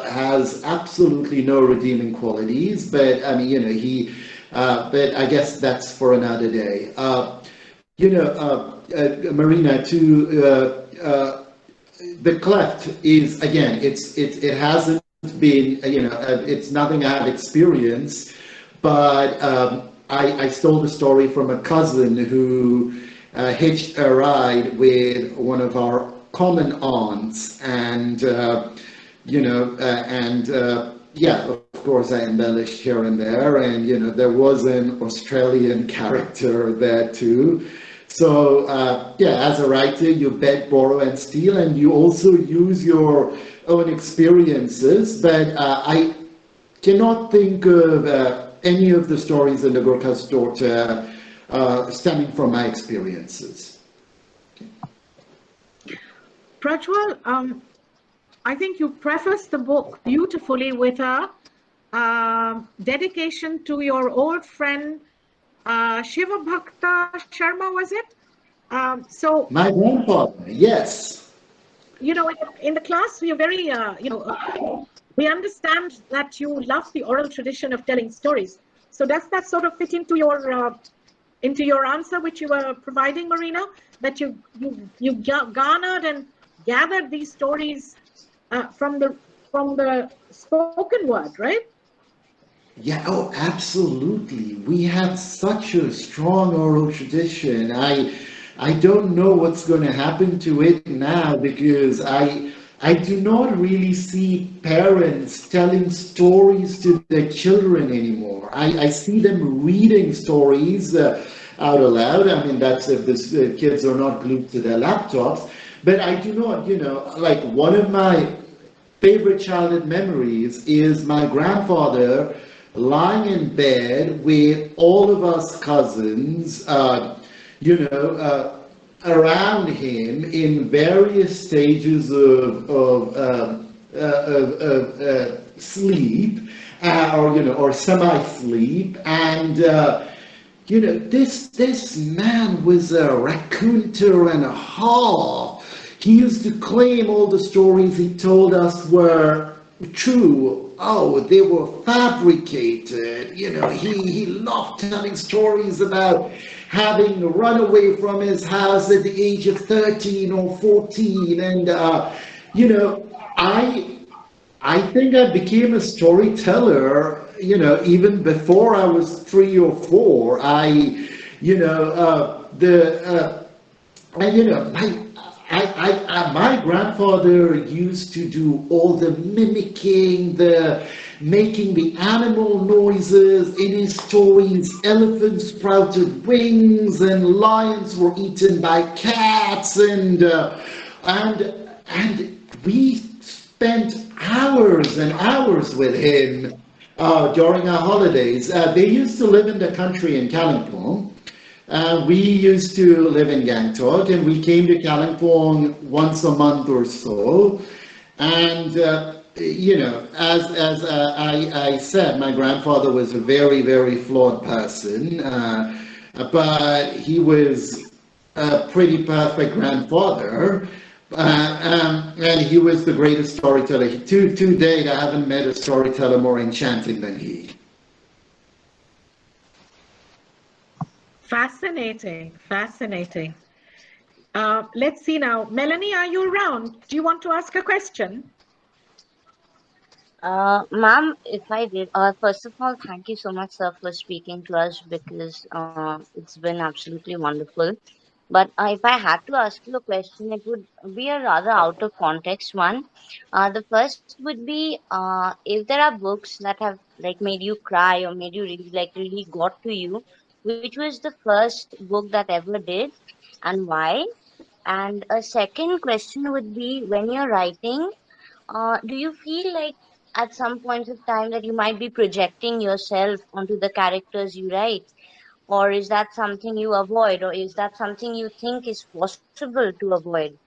has absolutely no redeeming qualities, but I mean, but I guess that's for another day. Marina, the cleft is again, it hasn't been, it's nothing I have experienced, but I stole the story from a cousin who hitched a ride with one of our common aunts, and yeah, of course I embellished here and there, and there was an Australian character there too. So yeah, as a writer, you beg, borrow, and steal, and you also use your own experiences. But I cannot think of any of the stories in the Gurkha's Daughter stemming from my experiences. Prajwal, I think you prefaced the book beautifully with a dedication to your old friend Shiva Bhakta Sharma, was it? So My grandfather, yes. in the class, we are very, we understand that you love the oral tradition of telling stories. So does that sort of fit into your answer, which you were providing, Marina? That you garnered and gathered these stories from the spoken word, right? Yeah, oh, absolutely. We have such a strong oral tradition. I don't know what's going to happen to it now because I do not really see parents telling stories to their children anymore. I see them reading stories out aloud. I mean, that's if the kids are not glued to their laptops. But I do not, like one of my favorite childhood memories is my grandfather lying in bed with all of us cousins, around him in various stages of sleep, or semi-sleep, and this man was a raconteur and a half. He used to claim all the stories he told us were true. Oh, they were fabricated. He loved telling stories about having run away from his house at the age of 13 or 14. And, I think I became a storyteller, even before I was 3 or 4. My grandfather used to do all the mimicking, the making the animal noises in his stories. Elephants sprouted wings, and lions were eaten by cats, and we spent hours and hours with him during our holidays. They used to live in the country in Kalimpong. We used to live in Gangtok, and we came to Kalimpong once a month or so. And as I said, my grandfather was a very, very flawed person, but he was a pretty perfect grandfather. And he was the greatest storyteller. To date, I haven't met a storyteller more enchanting than he. Fascinating, fascinating. Let's see now. Melanie, are you around? Do you want to ask a question? Ma'am, if I did, first of all, thank you so much, sir, for speaking to us because it's been absolutely wonderful. But if I had to ask you a question, it would be a rather out of context one. The first would be, if there are books that have like made you cry or made you really like really got to you, which was the first book that ever did, and why? And a second question would be, when you're writing, do you feel like at some points of time that you might be projecting yourself onto the characters you write? Or is that something you avoid? Or is that something you think is possible to avoid?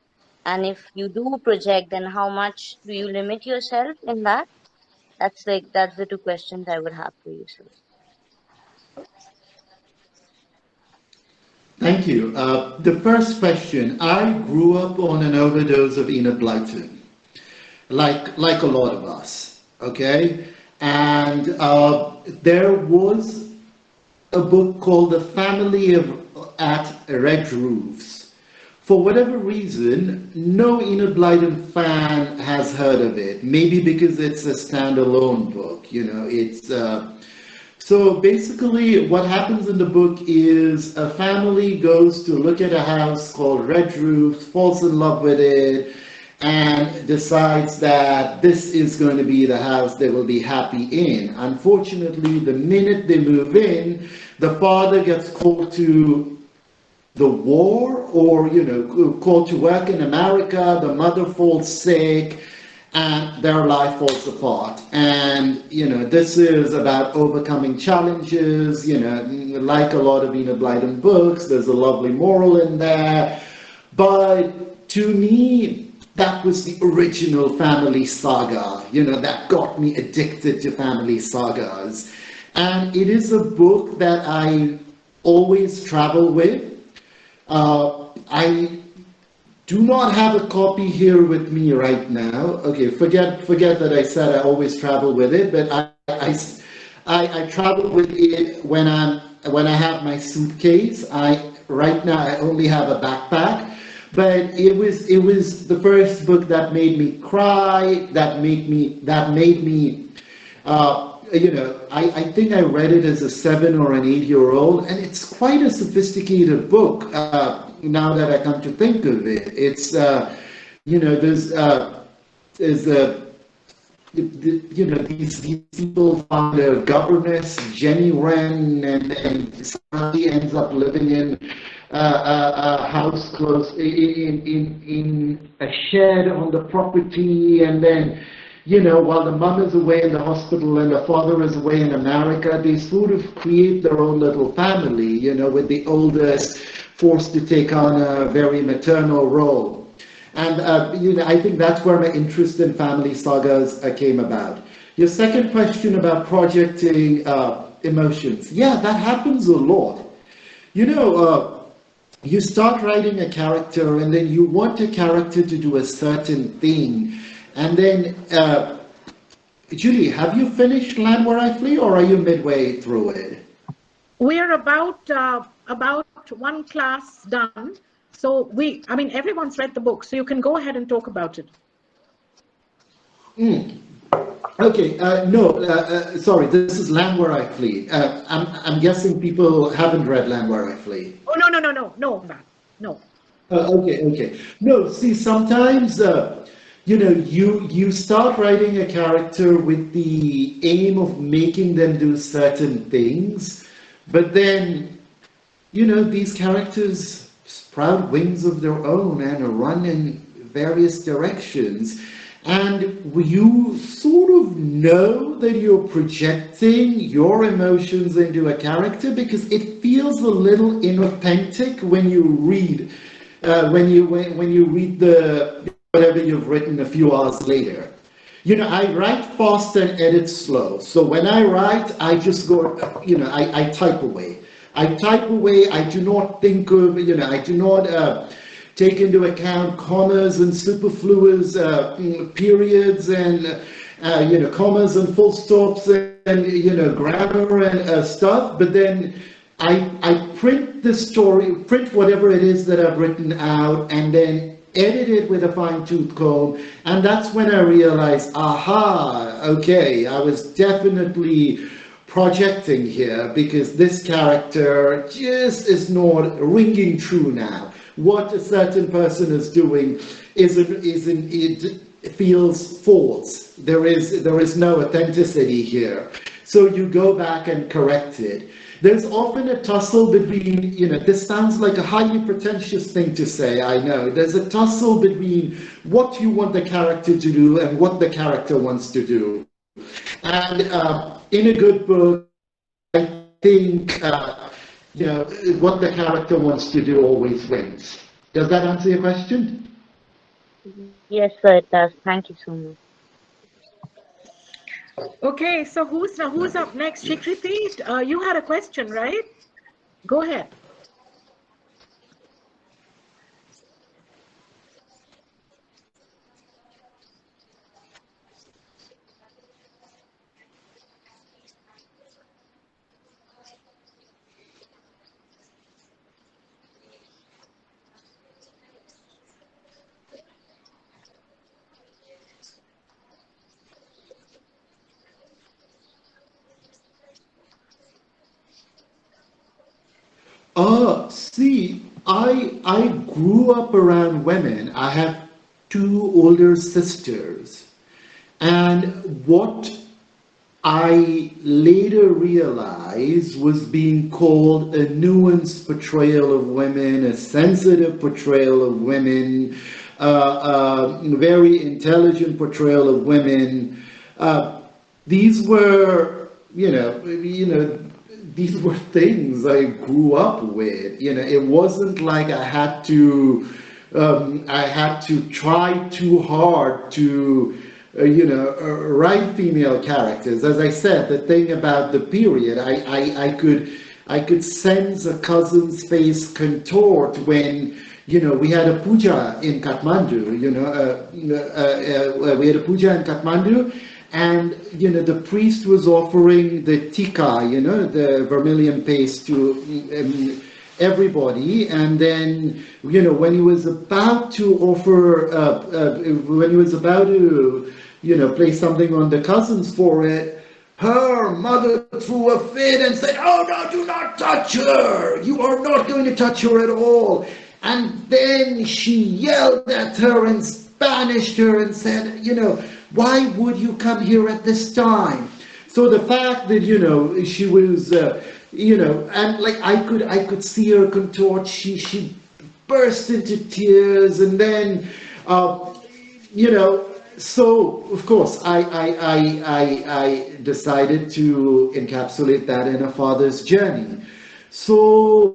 And if you do project, then how much do you limit yourself in that? That's the two questions I would have for you, sir. Thank you. The first question, I grew up on an overdose of Enid Blyton, like a lot of us, okay? And there was a book called The Family of at Red Roofs. For whatever reason, no Enid Blyton fan has heard of it. Maybe because it's a standalone book, you know. So basically, what happens in the book is a family goes to look at a house called Red Roofs, falls in love with it, and decides that this is going to be the house they will be happy in. Unfortunately, the minute they move in, the father gets called to the war, or called to work in America. The mother falls sick, and their life falls apart. And this is about overcoming challenges. Like a lot of Enid Blyton books, there's a lovely moral in there. But to me, that was the original family saga, that got me addicted to family sagas. And it is a book that I always travel with. I do not have a copy here with me right now. Okay, forget that I said I always travel with it, but I travel with it when I have my suitcase. Right now I only have a backpack, but it was the first book that made me cry, that made me I think I read it as a 7 or an 8-year-old, and it's quite a sophisticated book. Now that I come to think of it, it's there's these people found a governess, Jenny Wren, and somebody ends up living in a house close in a shed on the property, and then while the mom is away in the hospital and the father is away in America, they sort of create their own little family, with the oldest forced to take on a very maternal role. And, I think that's where my interest in family sagas came about. Your second question about projecting emotions. Yeah, that happens a lot. You start writing a character and then you want a character to do a certain thing. And then, Julie, have you finished Land Where I Flee, or are you midway through it? We're about one class done. So everyone's read the book, so you can go ahead and talk about it. Okay, sorry, this is Land Where I Flee. I'm guessing people haven't read Land Where I Flee. Oh, no. Okay. No, see, sometimes, you start writing a character with the aim of making them do certain things, but then, these characters sprout wings of their own and run in various directions. And you sort of know that you're projecting your emotions into a character because it feels a little inauthentic when you read when you read the whatever you've written a few hours later. I write fast and edit slow. So when I write, I just go, I type away. I do not think of, I do not take into account commas and superfluous periods and, commas and full stops and, grammar and stuff. But then I print the story, print whatever it is that I've written out, and then edit it with a fine-tooth comb. And that's when I realized, aha, okay, I was definitely projecting here because this character just is not ringing true now. What a certain person is doing isn't it feels false. There is no authenticity here. So you go back and correct it. There's often a tussle between, this sounds like a highly pretentious thing to say, I know. There's a tussle between what you want the character to do and what the character wants to do. And in a good book, I think, what the character wants to do always wins. Does that answer your question? Yes, sir, it does. Thank you so much. Okay, so who's up next? Shikriti, you had a question, right? Go ahead. See, I grew up around women. I have two older sisters. And what I later realized was being called a nuanced portrayal of women, a sensitive portrayal of women, very intelligent portrayal of women. These were, these were things I grew up with. It wasn't like I had to try too hard to write female characters. As I said, the thing about the period, I could sense a cousin's face contort when we had a puja in Kathmandu. We had a puja in Kathmandu, and the priest was offering the tika, the vermilion paste to everybody, and then when he was about to offer, when he was about to place something on the cousin's forehead, her mother threw a fit and said, "Oh no, do not touch her! You are not going to touch her at all." And then she yelled at her and banished her and said, "Why would you come here at this time?" So the fact that she was and like I could see her contort. She burst into tears, and then so of course I decided to encapsulate that in a father's journey. So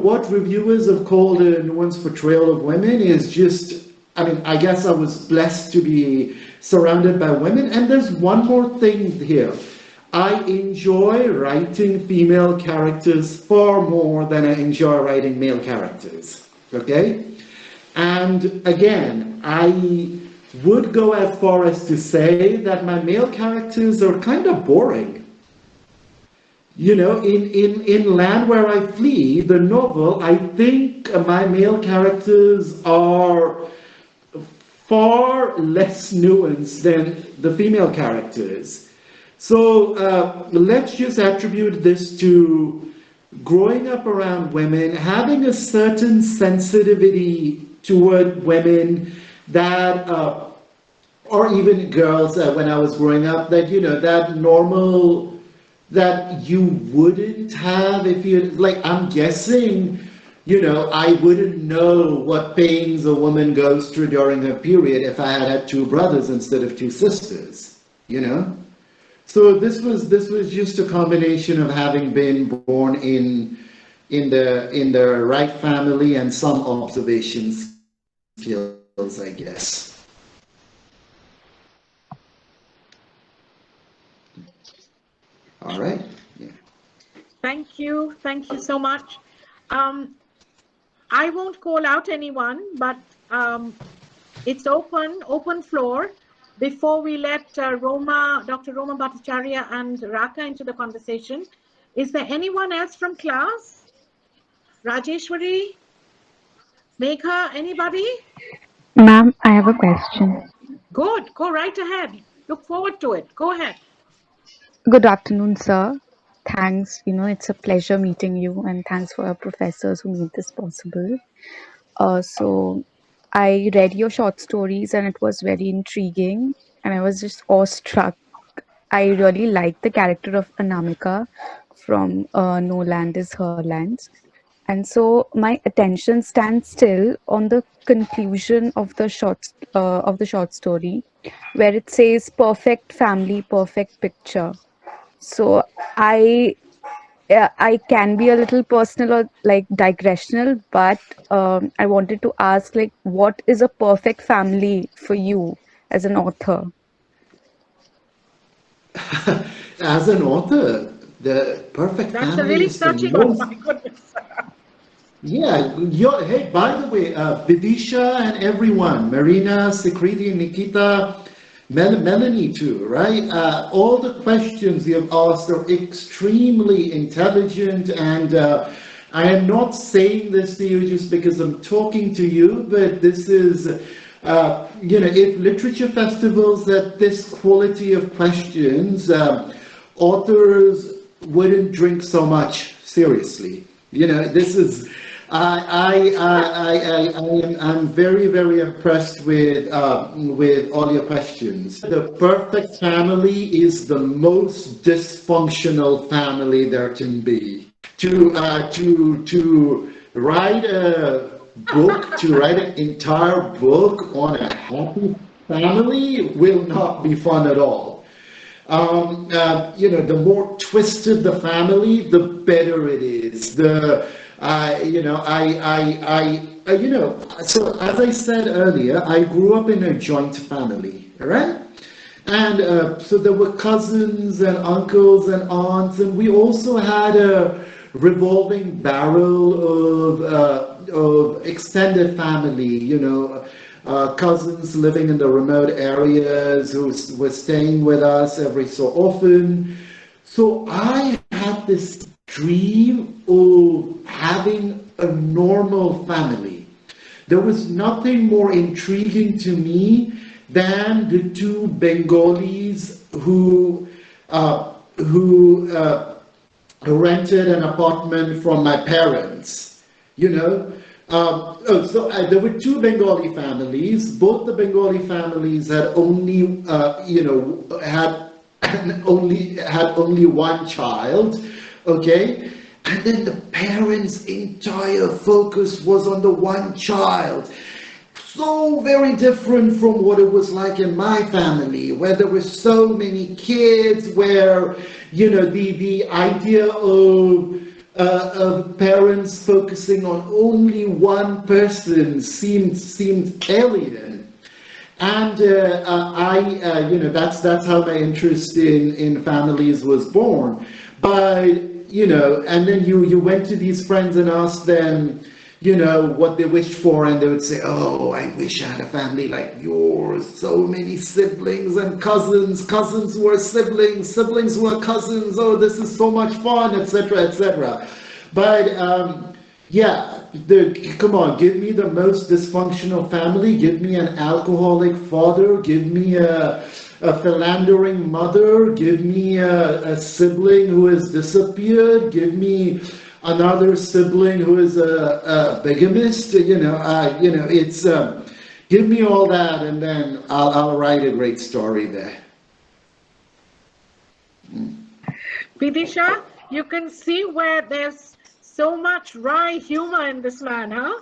what reviewers have called a nuanced portrayal of women is just, I guess I was blessed to be surrounded by women. And there's one more thing here. I enjoy writing female characters far more than I enjoy writing male characters. Okay? And again, I would go as far as to say that my male characters are kind of boring. In Land Where I Flee, the novel, I think my male characters are far less nuanced than the female characters. So let's just attribute this to growing up around women, having a certain sensitivity toward women that, or even girls when I was growing up, that, that normal, that you wouldn't have if you, like, I'm guessing, I wouldn't know what pains a woman goes through during her period if I had two brothers instead of two sisters, So this was just a combination of having been born in the right family and some observation skills, I guess. All right. Yeah. Thank you so much. I won't call out anyone, but it's open floor. Before we let Dr. Roma Bhattacharya and Raka into the conversation, is there anyone else from class? Rajeshwari? Megha, anybody? Ma'am, I have a question. Good, go right ahead. Look forward to it. Go ahead. Good afternoon, sir. Thanks. It's a pleasure meeting you, and thanks for our professors who made this possible. So I read your short stories, and it was very intriguing, and I was just awestruck. I really liked the character of Anamika from No Land is Her Lands. And so my attention stands still on the conclusion of the short story, where it says perfect family, perfect picture. So I I can be a little personal or like digressional, but I wanted to ask, like, what is a perfect family for you as an author? As an author, the perfect That's a family really is the touchy one, most. my goodness. Yeah, hey, by the way, Vidisha and everyone, Marina, Sikriti, Nikita, Melanie too, right? All the questions you have asked are extremely intelligent, and I am not saying this to you just because I'm talking to you, but this is, if literature festivals had this quality of questions, authors wouldn't drink so much seriously. This is. I'm very, very impressed with all your questions. The perfect family is the most dysfunctional family there can be. To write a book, to write an entire book on a happy family will not be fun at all. The more twisted the family, the better it is. So as I said earlier, I grew up in a joint family, all right? And so there were cousins and uncles and aunts, and we also had a revolving barrel of extended family, cousins living in the remote areas who were staying with us every so often. So I had this dream of having a normal family. There was nothing more intriguing to me than the two Bengalis who rented an apartment from my parents. You know, there were two Bengali families. Both the Bengali families had only, had only one child. Okay, and then the parents' entire focus was on the one child. So very different from what it was like in my family, where there were so many kids, where the idea of parents focusing on only one person seemed alien. And that's how my interest in families was born. But and then you went to these friends and asked them, what they wished for, and they would say, "Oh, I wish I had a family like yours. So many siblings and cousins who are siblings who are cousins. Oh, this is so much fun, etc., etc." But yeah, come on, give me the most dysfunctional family. Give me an alcoholic father. Give me a philandering mother. Give me a sibling who has disappeared. Give me another sibling who is a bigamist. It's give me all that, and then I'll write a great story there. Vidisha, you can see where there's so much wry humor in this man, huh?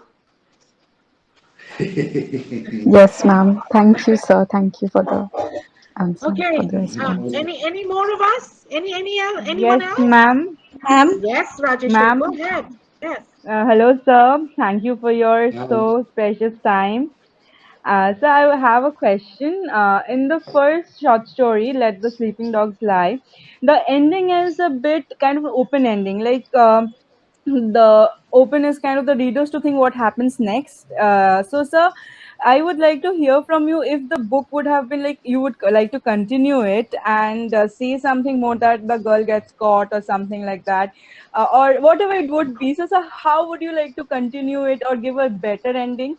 Yes, ma'am. Thank you, sir. Thank you for the answer, for Okay. the response. Any more of us? Anyone Yes, else? ma'am. Ma'am. Yes, Rajeshwari, Ma'am. go ahead. Yes. Hello, sir. Thank you for your Um, so precious time. So I have a question. In the first short story, "Let the Sleeping Dogs Lie," the ending is a bit kind of an open ending. Like the open is kind of the readers to think what happens next. So, sir, I would like to hear from you if the book would have been like you would like to continue it and say something more that the girl gets caught or something like that, or whatever it would be. So, sir, how would you like to continue it or give a better ending?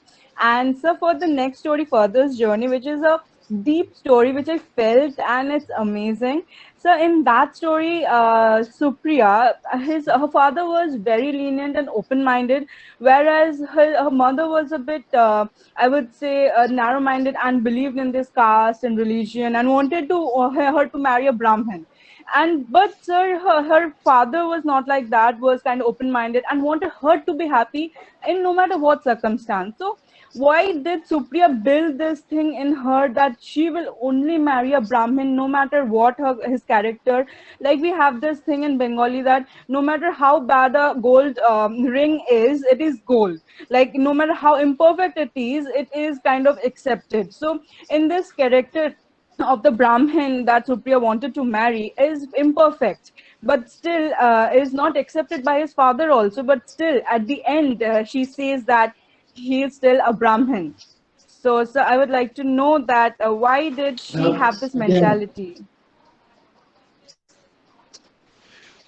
And so, for the next story, Further's Journey, which is a deep story which I felt, and it's amazing. So in that story, Supriya, her father was very lenient and open-minded, whereas her mother was a bit, I would say, narrow-minded and believed in this caste and religion and wanted to her to marry a Brahmin. And but sir, her father was not like that. Was kind of open-minded and wanted her to be happy in no matter what circumstance. So why did Supriya build this thing in her that she will only marry a Brahmin no matter what his character? Like we have this thing in Bengali that no matter how bad a gold ring is, it is gold. Like no matter how imperfect it is kind of accepted. So in this character of the Brahmin that Supriya wanted to marry is imperfect, but still is not accepted by his father also. But still, at the end, she says that he is still a Brahmin. So I would like to know that why did she have this Again, mentality?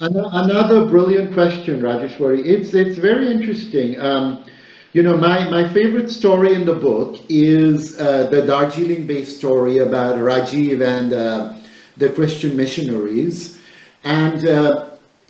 another brilliant question, Rajeshwari. It's very interesting. My favorite story in the book is the Darjeeling-based story about Rajiv and the Christian missionaries, and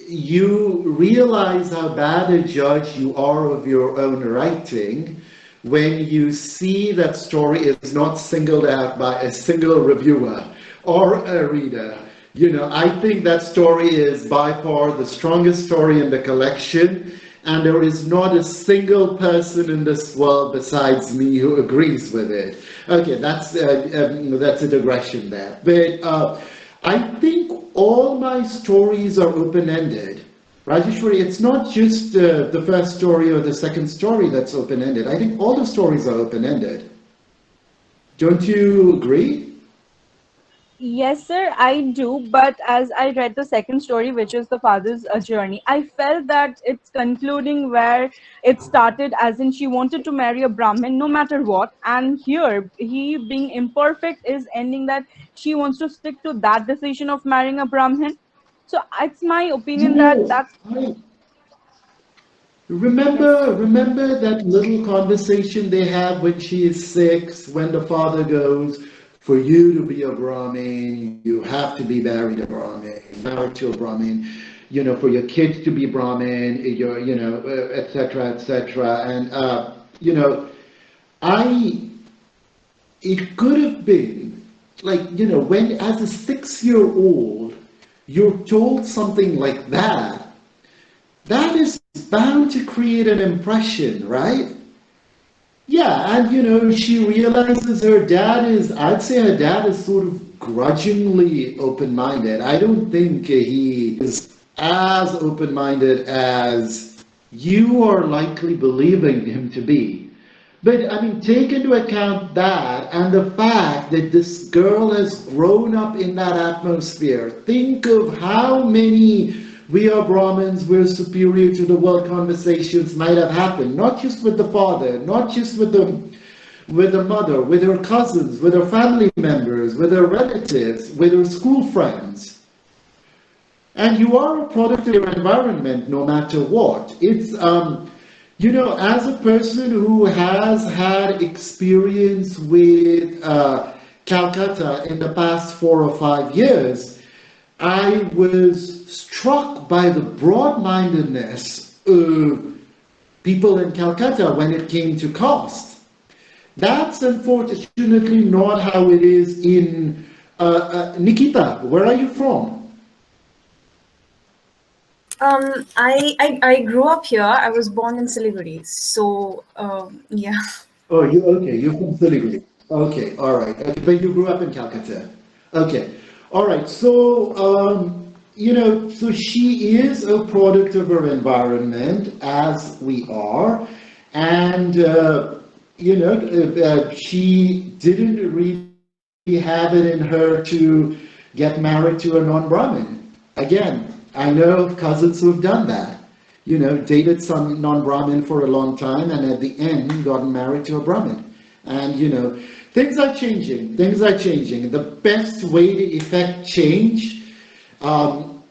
you realize how bad a judge you are of your own writing when you see that story is not singled out by a single reviewer or a reader. I think that story is by far the strongest story in the collection, and there is not a single person in this world besides me who agrees with it. Okay, that's a digression there. But I think all my stories are open-ended. Rajeshwari, it's not just the first story or the second story that's open-ended. I think all the stories are open-ended. Don't you agree? Yes, sir, I do. But as I read the second story, which is the father's journey, I felt that it's concluding where it started, as in she wanted to marry a Brahmin no matter what. And here, he being imperfect is ending that she wants to stick to that decision of marrying a Brahmin. So it's my opinion that No, that's. I Yes. remember that little conversation they have when she is 6, when the father goes, for you to be a Brahmin, you have to be married to a Brahmin, for your kids to be Brahmin, etc., etc. And, I, it could have been like, when as a 6-year-old, you're told something like that is bound to create an impression, right? Yeah, and she realizes I'd say her dad is sort of grudgingly open minded. I don't think he is as open minded as you are likely believing him to be. But I mean, take into account that and the fact that this girl has grown up in that atmosphere. Think of how many we are Brahmins, we're superior to the world conversations might have happened, not just with the father, not just with the mother, with her cousins, with her family members, with her relatives, with her school friends. And you are a product of your environment no matter what. It's as a person who has had experience with Calcutta in the past 4 or 5 years, I was struck by the broad-mindedness of people in Calcutta when it came to caste. That's unfortunately not how it is in Nikita. Where are you from? I grew up here. I was born in Siliguri. So, yeah. Oh, you're from Siliguri. Okay, all right. Okay, but you grew up in Calcutta. Okay, all right. So, so she is a product of her environment, as we are, and she didn't really have it in her to get married to a non-Brahmin. Again, I know of cousins who've done that. Dated some non-Brahmin for a long time, and at the end gotten married to a Brahmin. And things are changing. Things are changing. The best way to effect change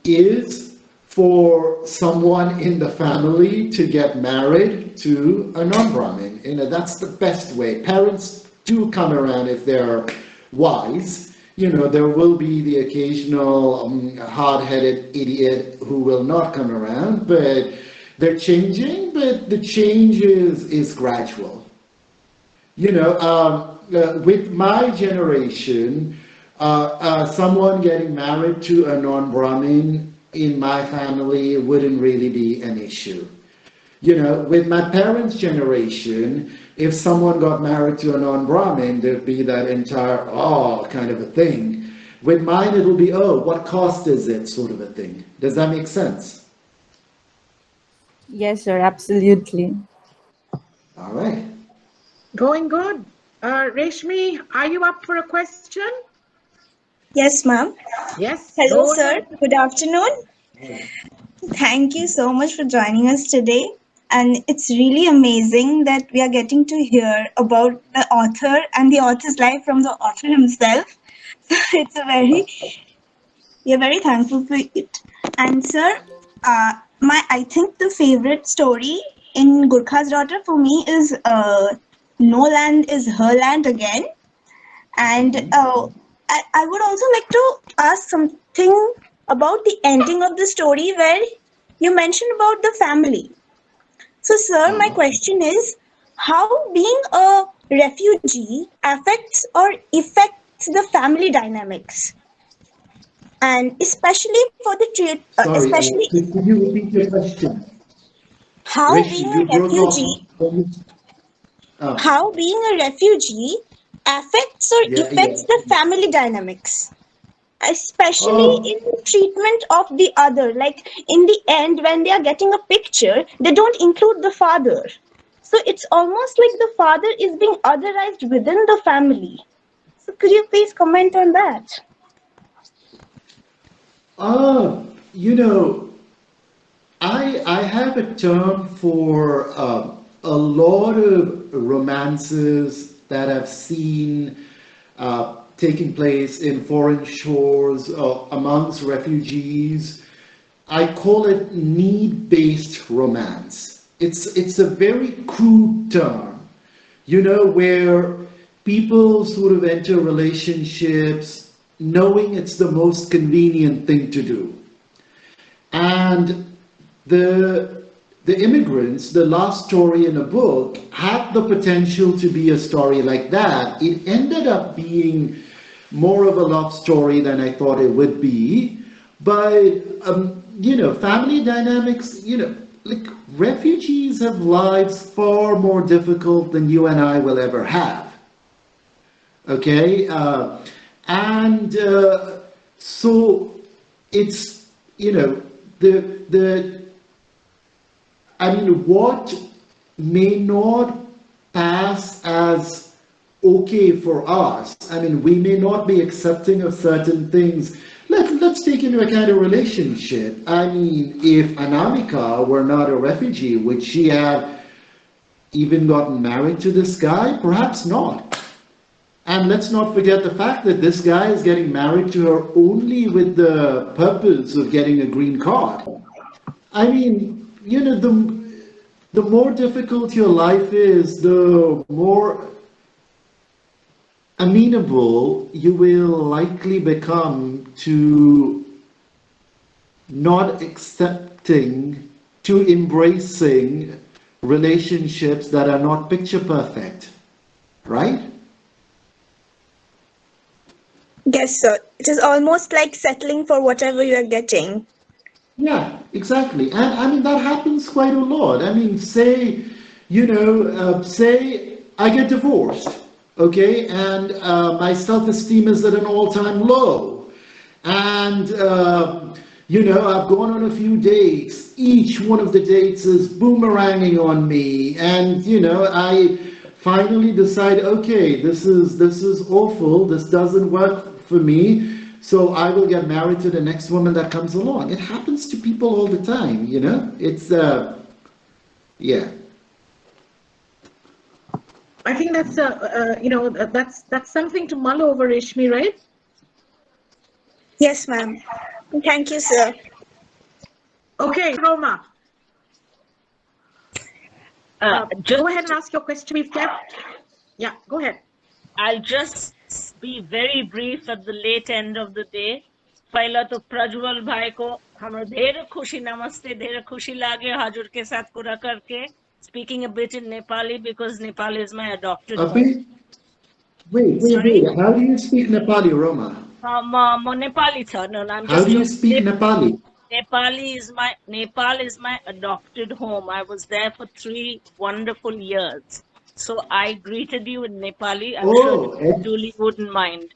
is for someone in the family to get married to a non-Brahmin. That's the best way. Parents do come around if they're wise. There will be the occasional hard-headed idiot who will not come around, but they're changing, but the change is gradual. With my generation, someone getting married to a non-Brahmin in my family wouldn't really be an issue. With my parents' generation, if someone got married to a non-Brahmin, there'd be that entire, oh, kind of a thing. With mine, it'll be, oh, what cost is it, sort of a thing. Does that make sense? Yes, sir, absolutely. All right. Going good. Reshmi, are you up for a question? Yes, ma'am. Yes. Hello, Go sir. ahead. Good afternoon. Thank you so much for joining us today. And it's really amazing that we are getting to hear about the author and the author's life from the author himself. So we are very thankful for it. And sir, I think the favorite story in Gurkha's Daughter for me is No Land is Her Land Again. And I would also like to ask something about the ending of the story where you mentioned about the family. So, sir, my question is how being a refugee affects or affects the family dynamics? And especially for the trade, Sorry, especially could you repeat your question? how Rishi, being you a broke off. refugee, Oh, how being a refugee affects or yeah, yeah. affects the family dynamics, especially Oh, in treatment of the other. Like in the end when they are getting a picture, they don't include the father, so it's almost like the father is being otherized within the family. So could you please comment on that? uh, you know, I have a term for a lot of romances that I've seen taking place in foreign shores amongst refugees. I call it need-based romance. It's a very crude term, where people sort of enter relationships knowing it's the most convenient thing to do. And the immigrants, the last story in a book, had the potential to be a story like that. It ended up being more of a love story than I thought it would be. But family dynamics, like refugees have lives far more difficult than you and I will ever have. Okay, and so it's the I mean, what may not pass as okay for us. I mean, we may not be accepting of certain things. Let's take into account a relationship. I mean, if Anamika were not a refugee, would she have even gotten married to this guy? Perhaps not. And let's not forget the fact that this guy is getting married to her only with the purpose of getting a green card. I mean, the more difficult your life is, the more amenable you will likely become to not accepting, to embracing relationships that are not picture perfect, right? Yes, sir. It is almost like settling for whatever you are getting. Yeah, exactly. And I mean, that happens quite a lot. I mean, say I get divorced, okay, and my self-esteem is at an all-time low. And, I've gone on a few dates. Each one of the dates is boomeranging on me. And, I finally decide, okay, this is awful. This doesn't work for me. So I will get married to the next woman that comes along. It happens to people all the time, It's, yeah. I think that's that's something to mull over, Reshmi, right? Yes, ma'am. Thank you, sir. Okay, Roma. Just Go ahead and ask your question. We've kept. Yeah, go ahead. I'll just be very brief at the late end of the day. पहला तो प्रज्वल भाई को हमरा ढेर खुशी नमस्ते, ढेर खुशी लागे हाजुर के साथ कुरा करके. Speaking a bit in Nepali because Nepal is my adopted A home. bit? Wait. How do you speak Nepali, Roma? म Nepali छ. No, I'm How just do you joking. speak Nepali? Nepal is my adopted home. I was there for 3 wonderful years. So I greeted you in Nepali. I'm sure Julie wouldn't mind.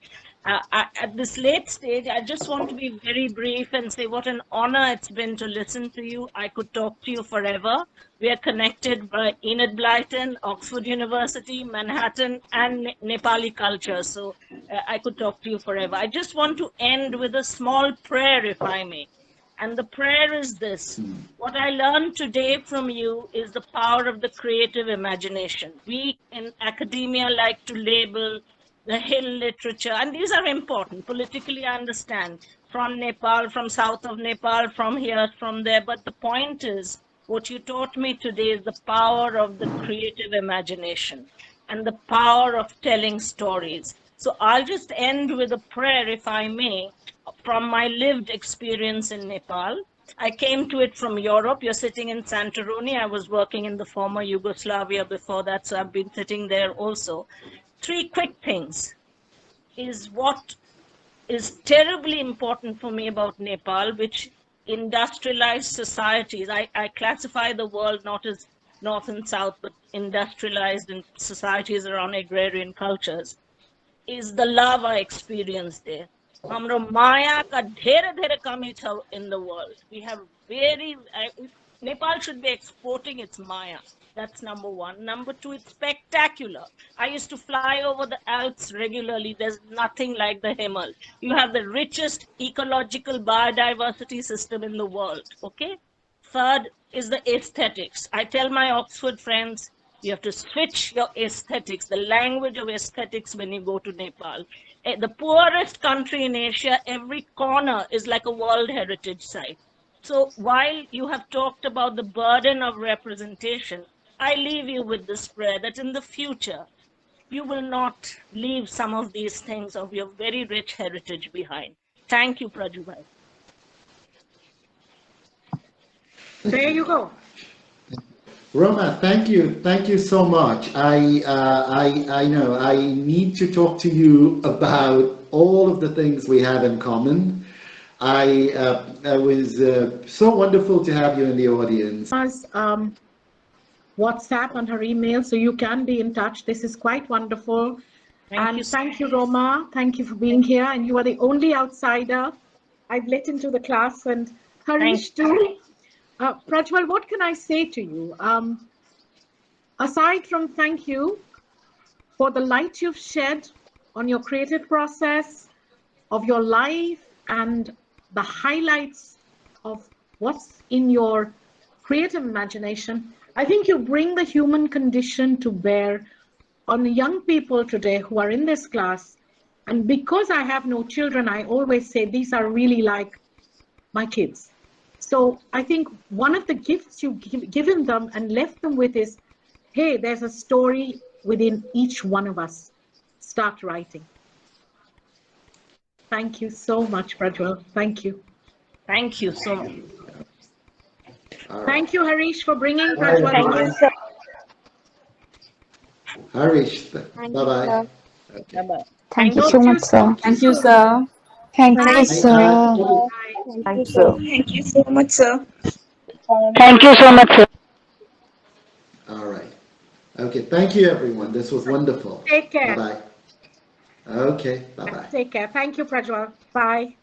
At this late stage, I just want to be very brief and say what an honor it's been to listen to you. I could talk to you forever. We are connected by Enid Blyton, Oxford University, Manhattan, and Nepali culture. So I could talk to you forever. I just want to end with a small prayer, if I may. And the prayer is this. What I learned today from you is the power of the creative imagination. We in academia like to label the hill literature, and these are important. Politically, I understand, from Nepal, from south of Nepal, from here, from there. But the point is, what you taught me today is the power of the creative imagination and the power of telling stories. So I'll just end with a prayer, if I may, from my lived experience in Nepal. I came to it from Europe. You're sitting in Santorini. I was working in the former Yugoslavia before that, so I've been sitting there also. 3 quick things is what is terribly important for me about Nepal, which industrialized societies, I classify the world not as North and South, but industrialized in societies around agrarian cultures, is the love I experienced there. हाम्रो मायाका धेरै धेरै कमी छ in the world. We have Nepal should be exporting its maya. That's number 1. Number 2, it's spectacular. I used to fly over the Alps regularly. There's nothing like the Himal. You have the richest ecological biodiversity system in the world. Okay. Third is the aesthetics. I tell my Oxford friends, you have to switch your aesthetics, the language of aesthetics when you go to Nepal. The poorest country in Asia, every corner is like a World Heritage Site. So while you have talked about the burden of representation, I leave you with this prayer that in the future, you will not leave some of these things of your very rich heritage behind. Thank you, Prajwal. There you go. Roma, thank you so much. I know I need to talk to you about all of the things we have in common. It was so wonderful to have you in the audience. WhatsApp and her email, so you can be in touch. This is quite wonderful. Thank you, Roma. Thank you for being here. And you are the only outsider I've let into the class, and Harish too. Prajwal, what can I say to you? Aside from thank you for the light you've shed on your creative process of your life and the highlights of what's in your creative imagination, I think you bring the human condition to bear on the young people today who are in this class. And because I have no children, I always say these are really like my kids. So I think one of the gifts you've given them and left them with is, hey, there's a story within each one of us. Start writing. Thank you so much, Prajwal. Thank you. Thank you so much. Thank you, Harish, for bringing Prajwal. Thank you, sir. Harish, bye-bye. Okay. Thank you so much, sir. Thank you, sir. Thank you, sir. Thank you, sir. Thank you so much, sir. Thank you so much, sir. All right. Okay, thank you, everyone. This was wonderful. Take care. Bye-bye. Okay, bye-bye. Take care. Thank you, Prajwal. Bye.